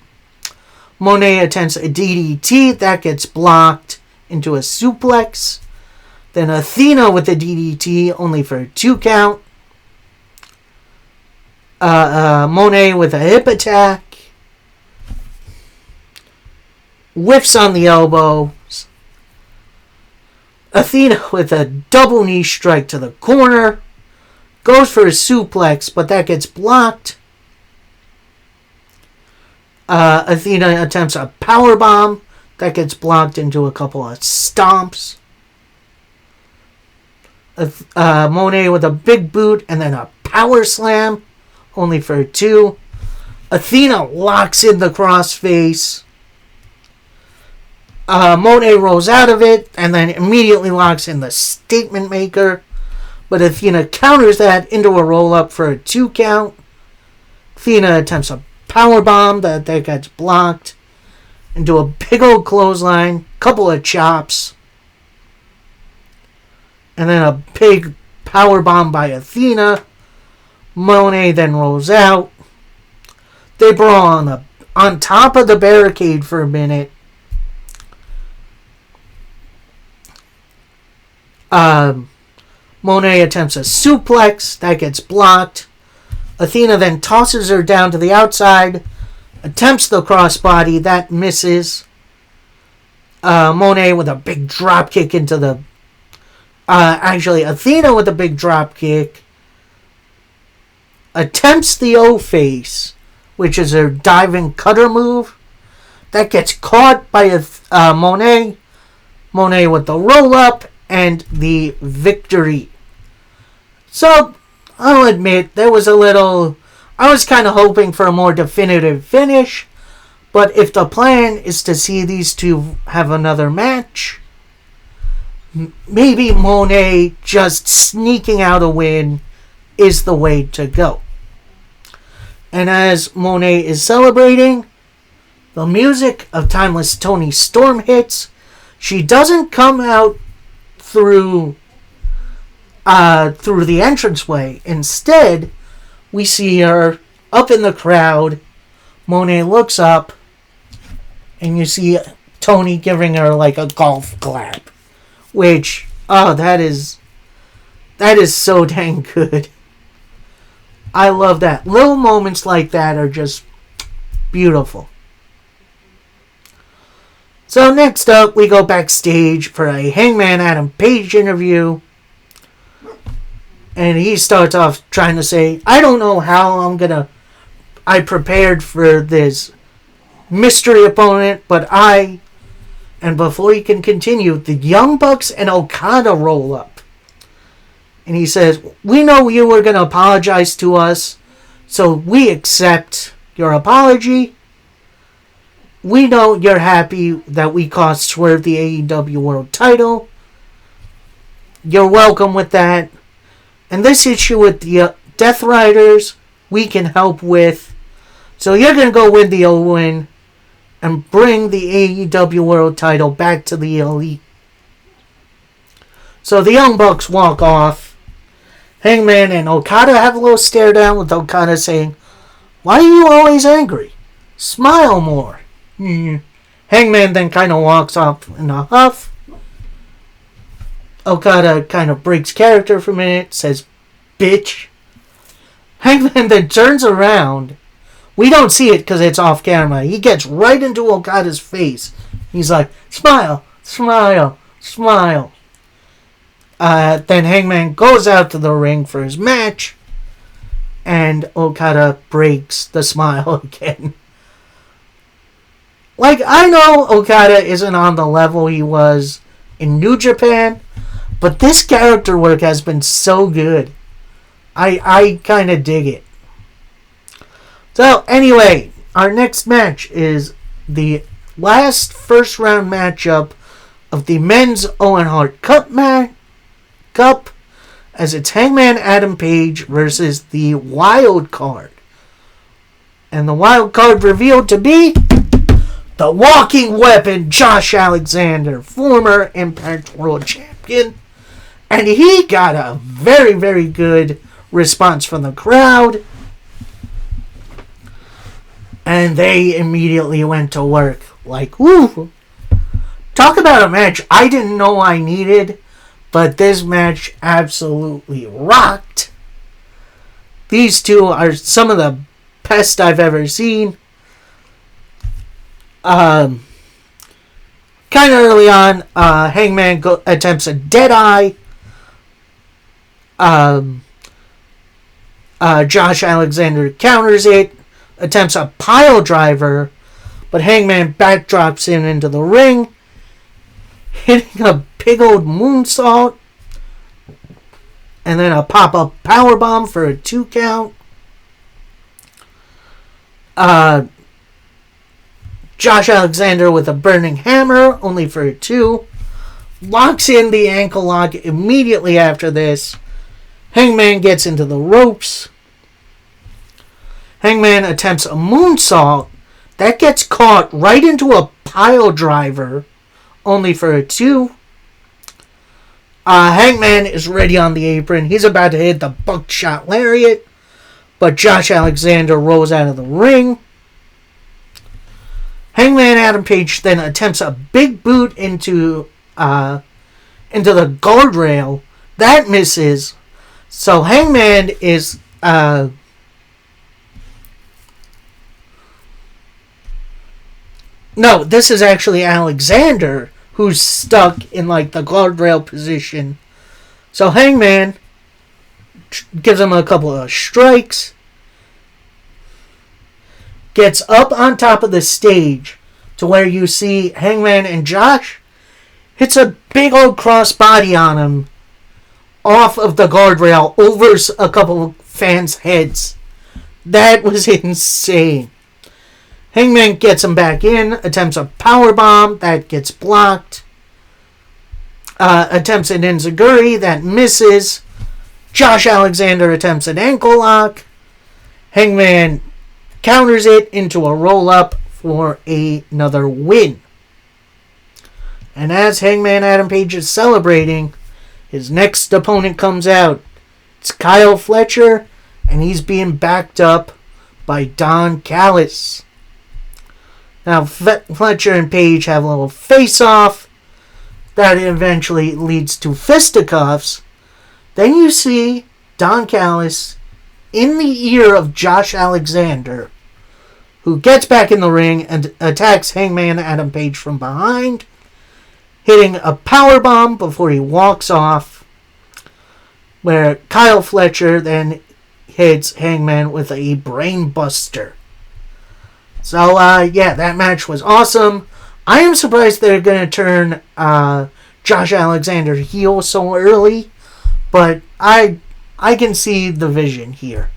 Speaker 1: Monet attempts a DDT, that gets blocked into a suplex. Then Athena with a DDT, only for a 2 count. Monet with a hip attack. Whiffs on the elbows. Athena with a double knee strike to the corner. Goes for a suplex, but that gets blocked. Athena attempts a powerbomb. That gets blocked into a couple of stomps. Monet with a big boot and then a power slam. Only for 2. Athena locks in the crossface. Monet rolls out of it and then immediately locks in the statement maker. But Athena counters that into a roll-up for a 2 count. Athena attempts a powerbomb that gets blocked into a big old clothesline. Couple of chops. And then a big powerbomb by Athena. Monet then rolls out. They brawl on top of the barricade for a minute. Monet attempts a suplex. That gets blocked. Athena then tosses her down to the outside. Attempts the crossbody. That misses. Monet with a big drop kick into the... actually, Athena with a big drop kick. Attempts the O-face, which is her diving cutter move. That gets caught by Monet. Monet with the roll-up and the victory. So, I'll admit, there was a little... I was kind of hoping for a more definitive finish. But if the plan is to see these two have another match, maybe Monet just sneaking out a win is the way to go. And as Monet is celebrating, the music of Timeless Toni Storm hits. She doesn't come out through the entranceway. Instead, we see her up in the crowd. Monet looks up, and you see Toni giving her like a golf clap. Which, that is so dang good. I love that. Little moments like that are just beautiful. So next up, we go backstage for a Hangman Adam Page interview. And he starts off trying to say, I don't know how I prepared for this mystery opponent, but and before he can continue, the Young Bucks and Okada roll up. And he says, we know you were going to apologize to us, so we accept your apology. We know you're happy that we cost Swerve the AEW World title. You're welcome with that. And this issue with the Death Riders, we can help with. So you're going to go win the O-Win and bring the AEW World title back to the Elite. So the Young Bucks walk off. Hangman and Okada have a little stare down with Okada saying, why are you always angry? Smile more. Hangman then kind of walks off in a huff. Okada kind of breaks character for a minute, says, bitch. Hangman then turns around. We don't see it because it's off camera. He gets right into Okada's face. He's like, smile, smile, smile. Then Hangman goes out to the ring for his match. And Okada breaks the smile again. Like, I know Okada isn't on the level he was in New Japan, but this character work has been so good. I kind of dig it. So, anyway, our next match is the last first round matchup of the Men's Owen Hart Cup, as it's Hangman Adam Page versus the Wild Card. And the Wild Card revealed to be the Walking Weapon, Josh Alexander, former Impact World Champion. And he got a very, very good response from the crowd. And they immediately went to work. Like, woo! Talk about a match I didn't know I needed, but this match absolutely rocked. These two are some of the best I've ever seen. Kind of early on, Hangman attempts a Deadeye. Josh Alexander counters it, attempts a pile driver, but Hangman backdrops him into the ring, hitting a big old moonsault, and then a pop-up powerbomb for a 2 count. Josh Alexander with a burning hammer, only for a 2. Locks in the ankle lock immediately after this. Hangman gets into the ropes. Hangman attempts a moonsault. That gets caught right into a pile driver, only for a 2. Hangman is ready on the apron. He's about to hit the buckshot lariat, but Josh Alexander rolls out of the ring. Hangman Adam Page then attempts a big boot into into the guardrail. That misses. So Hangman is no, this is actually Alexander who's stuck in like the guardrail position. So Hangman gives him a couple of strikes, gets up on top of the stage to where you see Hangman and Josh, hits a big old crossbody on him off of the guardrail over a couple of fans' heads. That was insane. Hangman gets him back in, attempts a powerbomb, that gets blocked. Attempts an enziguri, that misses. Josh Alexander attempts an ankle lock. Hangman counters it into a roll-up for another win. And as Hangman Adam Page is celebrating, his next opponent comes out. It's Kyle Fletcher, and he's being backed up by Don Callis. Now, Fletcher and Page have a little face-off that eventually leads to fisticuffs. Then you see Don Callis in the ear of Josh Alexander, who gets back in the ring and attacks Hangman Adam Page from behind, hitting a powerbomb before he walks off, where Kyle Fletcher then hits Hangman with a brain buster. So, that match was awesome. I am surprised they're going to turn Josh Alexander heel so early, but I can see the vision here.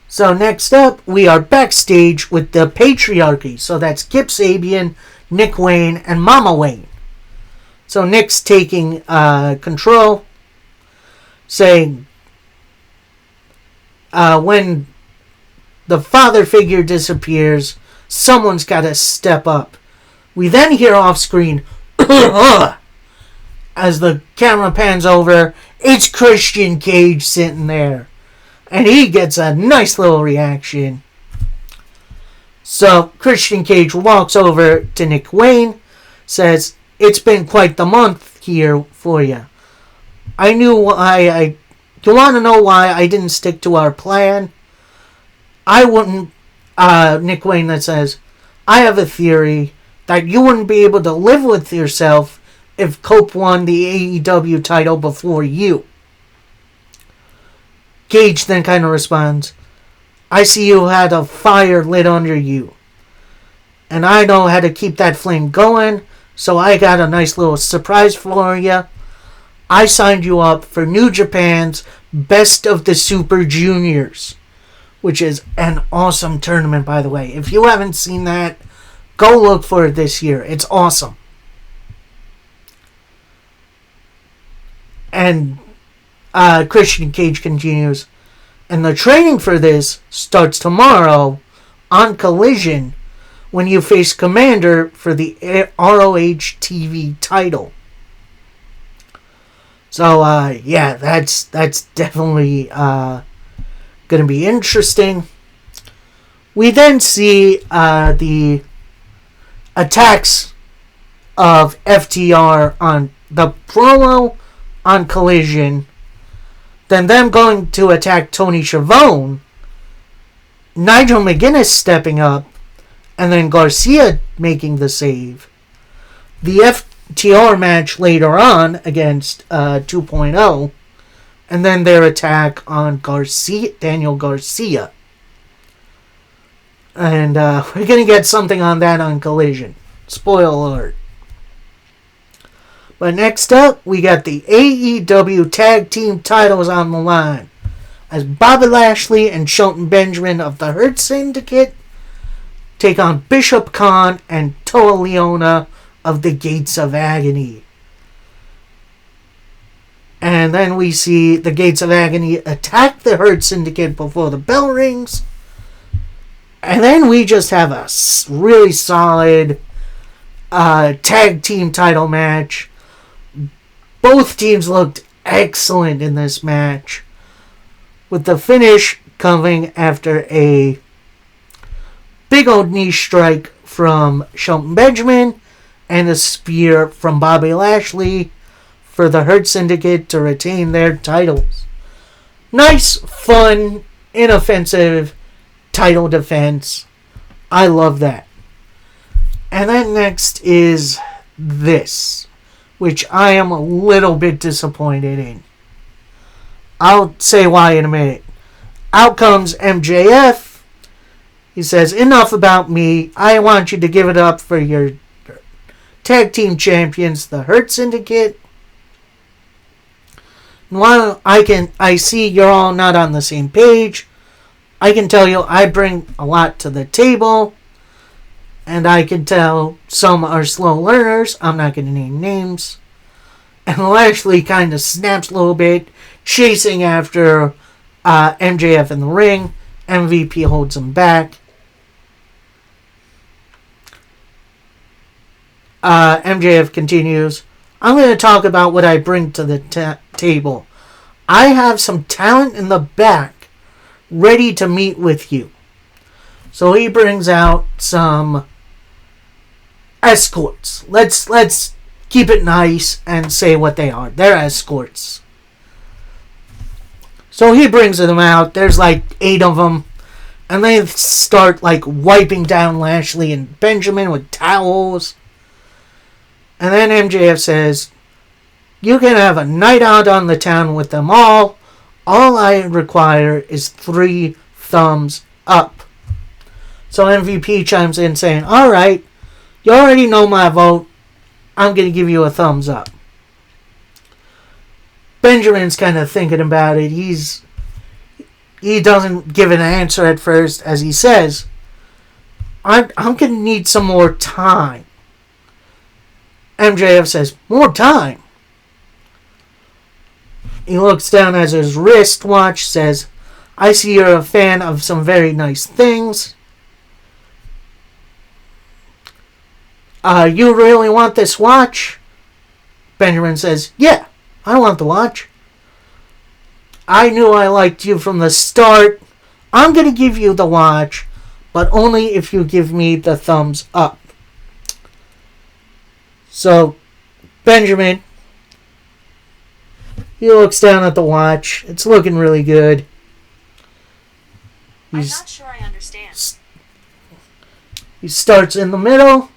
Speaker 1: So next up, we are backstage with the Patriarchy. So that's Kip Sabian, Nick Wayne, and Mama Wayne. So Nick's taking control, saying, when the father figure disappears, someone's got to step up. We then hear off screen, as the camera pans over, it's Christian Cage sitting there. And he gets a nice little reaction. So Christian Cage walks over to Nick Wayne, says, it's been quite the month here for you. You want to know why I didn't stick to our plan? I wouldn't, Nick Wayne that says, I have a theory that you wouldn't be able to live with yourself if Cope won the AEW title before you. Cage then kind of responds, I see you had a fire lit under you. And I know how to keep that flame going, so I got a nice little surprise for you. I signed you up for New Japan's Best of the Super Juniors, which is an awesome tournament, by the way. If you haven't seen that, go look for it this year. It's awesome. And Christian Cage continues, and the training for this starts tomorrow on Collision when you face Commander for the ROH TV title. So, that's definitely going to be interesting. We then see the attacks of FTR on the promo on Collision, then them going to attack Tony Schiavone, Nigel McGuinness stepping up, and then Garcia making the save. The FTR match later on against 2.0, and then their attack on Daniel Garcia. And we're going to get something on that on Collision. Spoiler alert. But next up, we got the AEW Tag Team titles on the line, as Bobby Lashley and Shelton Benjamin of the Hurt Syndicate take on Bishop Khan and Toa Leona of the Gates of Agony. And then we see the Gates of Agony attack the Hurt Syndicate before the bell rings. And then we just have a really solid tag team title match. Both teams looked excellent in this match, with the finish coming after a big old knee strike from Shelton Benjamin and a spear from Bobby Lashley for the Hurt Syndicate to retain their titles. Nice, fun, inoffensive title defense. I love that. And then next is this, which I am a little bit disappointed in. I'll say why in a minute. Out comes MJF. He says, enough about me. I want you to give it up for your tag team champions, the Hurt Syndicate. And while I see you're all not on the same page, I can tell you I bring a lot to the table. And I can tell some are slow learners. I'm not going to name names. And Lashley kind of snaps a little bit, chasing after MJF in the ring. MVP holds him back. MJF continues, I'm going to talk about what I bring to the table. I have some talent in the back ready to meet with you. So he brings out some escorts. Let's keep it nice and say what they are. They're escorts. So he brings them out. There's like 8 of them. And they start like wiping down Lashley and Benjamin with towels. And then MJF says, you can have a night out on the town with them all. All I require is 3 thumbs up. So MVP chimes in saying, alright, you already know my vote. I'm going to give you a thumbs up. Benjamin's kind of thinking about it. He doesn't give an answer at first, as he says, I'm going to need some more time. MJF says, more time? He looks down at his wristwatch, says, I see you're a fan of some very nice things. You really want this watch? Benjamin says, yeah, I want the watch. I knew I liked you from the start. I'm going to give you the watch, but only if you give me the thumbs up. So, Benjamin, he looks down at the watch. It's looking really good.
Speaker 2: I'm not sure I understand.
Speaker 1: He starts in the middle.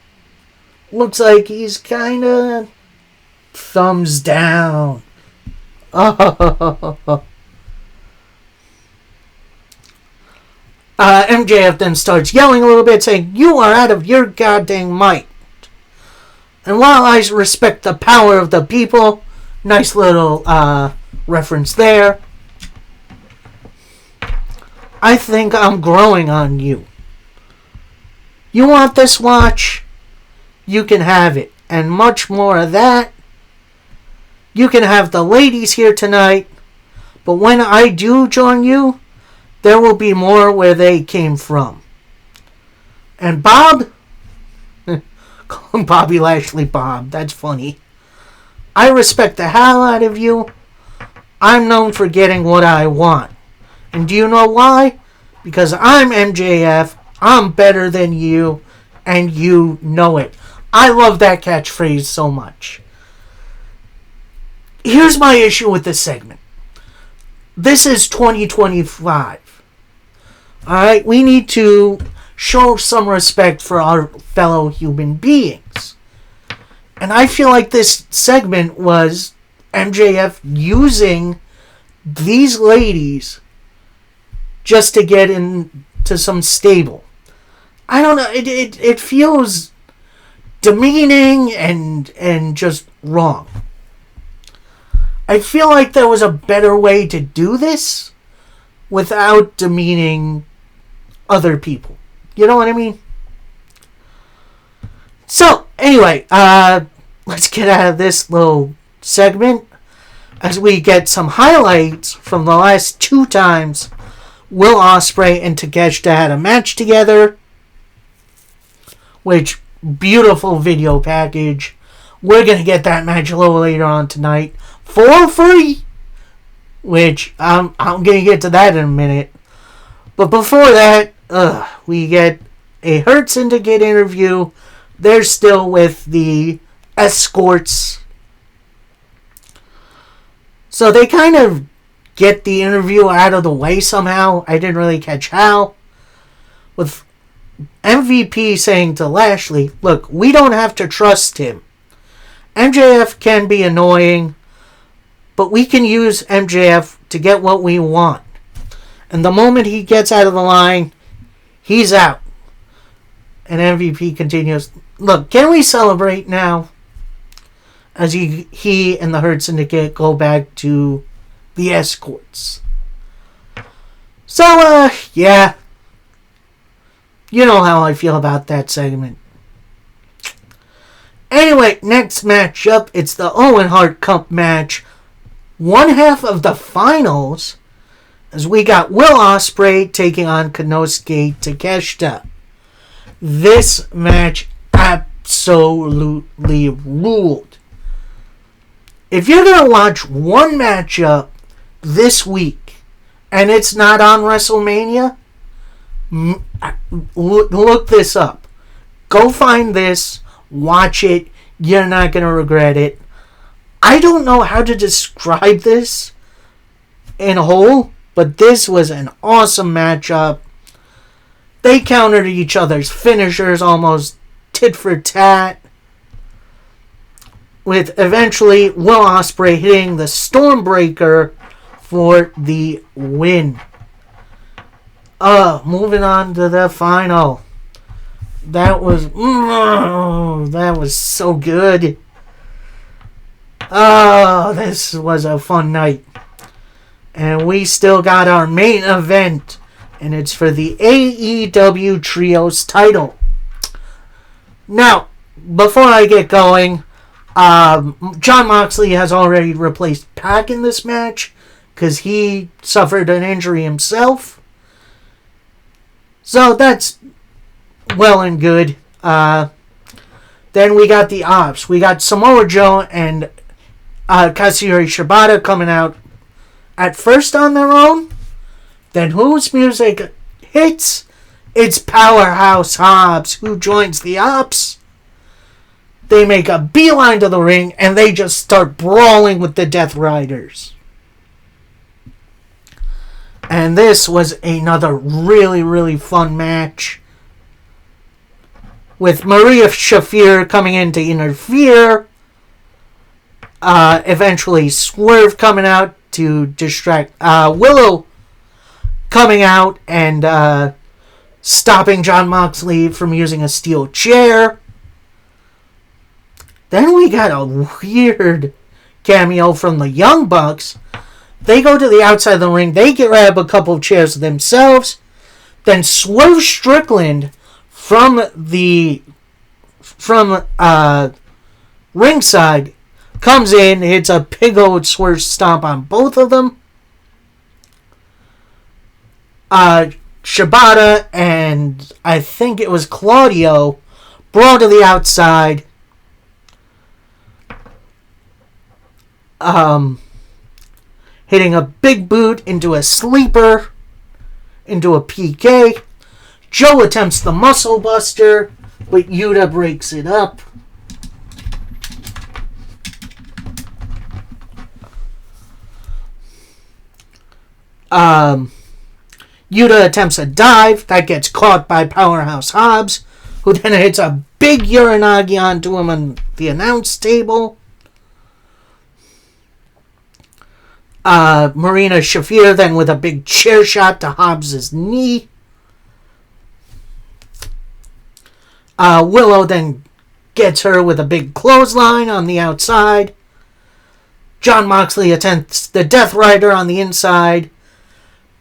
Speaker 1: Looks like he's kind of thumbs down. MJF then starts yelling a little bit, saying, you are out of your goddamn might. And while I respect the power of the people, nice little reference there, I think I'm growing on you. You want this watch? You can have it. And much more of that. You can have the ladies here tonight. But when I do join you, there will be more where they came from. And Bob? Call him Bobby Lashley Bob. That's funny. I respect the hell out of you. I'm known for getting what I want. And do you know why? Because I'm MJF. I'm better than you. And you know it. I love that catchphrase so much. Here's my issue with this segment. This is 2025. Alright, we need to show some respect for our fellow human beings. And I feel like this segment was MJF using these ladies just to get into some stable. I don't know, it feels demeaning and just wrong. I feel like there was a better way to do this without demeaning other people. You know what I mean? So, anyway, let's get out of this little segment as we get some highlights from the last 2 times Will Ospreay and Takeshita had a match together. Which, beautiful video package. We're going to get that match a little later on tonight for free. Which, I'm going to get to that in a minute. But before that, we get a Hurt Syndicate interview. They're still with the escorts. So they kind of get the interview out of the way somehow. I didn't really catch how. With MVP saying to Lashley, look, we don't have to trust him. MJF can be annoying, but we can use MJF to get what we want. And the moment he gets out of the line, he's out. And MVP continues, look, can we celebrate now? As he and the Hurt Syndicate go back to the escorts. So, yeah. You know how I feel about that segment. Anyway, next matchup, it's the Owen Hart Cup match. One half of the finals, as we got Will Ospreay taking on Konosuke Takeshita. This match absolutely ruled. If you're going to watch one matchup this week, and it's not on WrestleMania, look this up. Go find this. Watch it. You're not going to regret it. I don't know how to describe this in whole, but this was an awesome matchup. They countered each other's finishers almost tit for tat, with eventually Will Ospreay hitting the Stormbreaker for the win. Moving on to the final. That was so good. This was a fun night. And we still got our main event, and it's for the AEW Trios title. Now, before I get going, Jon Moxley has already replaced Pac in this match because he suffered an injury himself. So that's well and good. Then we got the Ops. We got Samoa Joe and Katsuyori Shibata coming out at first on their own. Then whose music hits? It's Powerhouse Hobbs who joins the Ops. They make a beeline to the ring and they just start brawling with the Death Riders. And this was another really, really fun match, with Maria Shafir coming in to interfere. Eventually Swerve coming out to distract Willow, coming out and stopping Jon Moxley from using a steel chair. Then we got a weird cameo from the Young Bucks. They go to the outside of the ring. They grab a couple of chairs themselves. Then Swerve Strickland from ringside comes in, hits a big old Swerve stomp on both of them. Shibata and I think it was Claudio brawl to the outside. Hitting a big boot into a sleeper, into a PK. Joe attempts the muscle buster, but Yuta breaks it up. Yuta attempts a dive that gets caught by Powerhouse Hobbs, who then hits a big Uranagi onto him on the announce table. Marina Shafir then with a big chair shot to Hobbs' knee. Willow then gets her with a big clothesline on the outside. Jon Moxley attempts the Death Rider on the inside.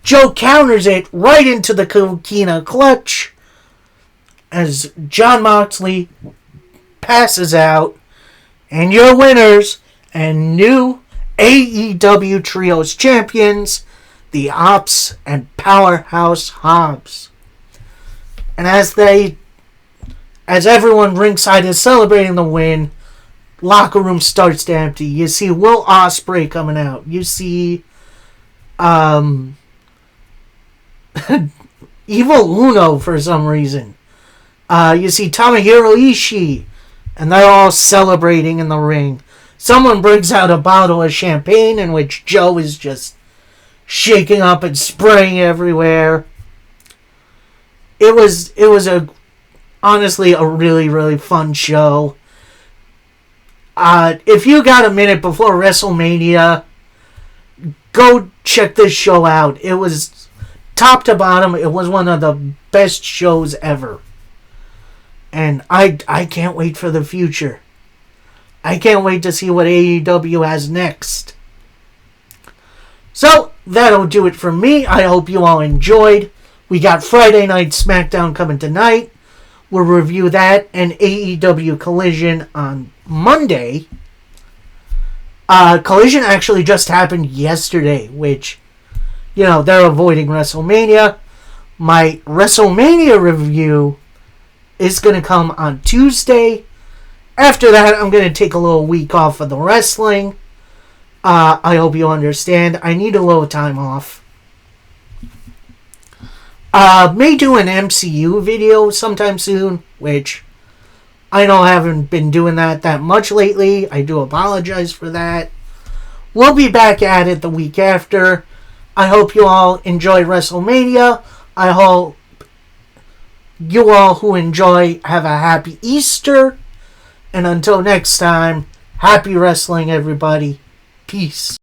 Speaker 1: Joe counters it right into the Coquina clutch as Jon Moxley passes out. And your winners and new AEW Trios champions, the Ops and Powerhouse Hobbs. And as everyone ringside is celebrating the win, locker room starts to empty. You see Will Ospreay coming out. You see Evil Uno for some reason. You see Tomohiro Ishii, and they're all celebrating in the ring. Someone brings out a bottle of champagne in which Joe is just shaking up and spraying everywhere. It was honestly a really, really fun show. If you got a minute before WrestleMania, go check this show out. It was top to bottom. It was one of the best shows ever. And I can't wait for the future. I can't wait to see what AEW has next. So, that'll do it for me. I hope you all enjoyed. We got Friday Night SmackDown coming tonight. We'll review that and AEW Collision on Monday. Collision actually just happened yesterday, which, they're avoiding WrestleMania. My WrestleMania review is going to come on Tuesday. After that, I'm going to take a little week off of the wrestling. I hope you understand. I need a little time off. May do an MCU video sometime soon, which I know I haven't been doing that much lately. I do apologize for that. We'll be back at it the week after. I hope you all enjoy WrestleMania. I hope you all who enjoy have a happy Easter. And until next time, happy wrestling, everybody. Peace.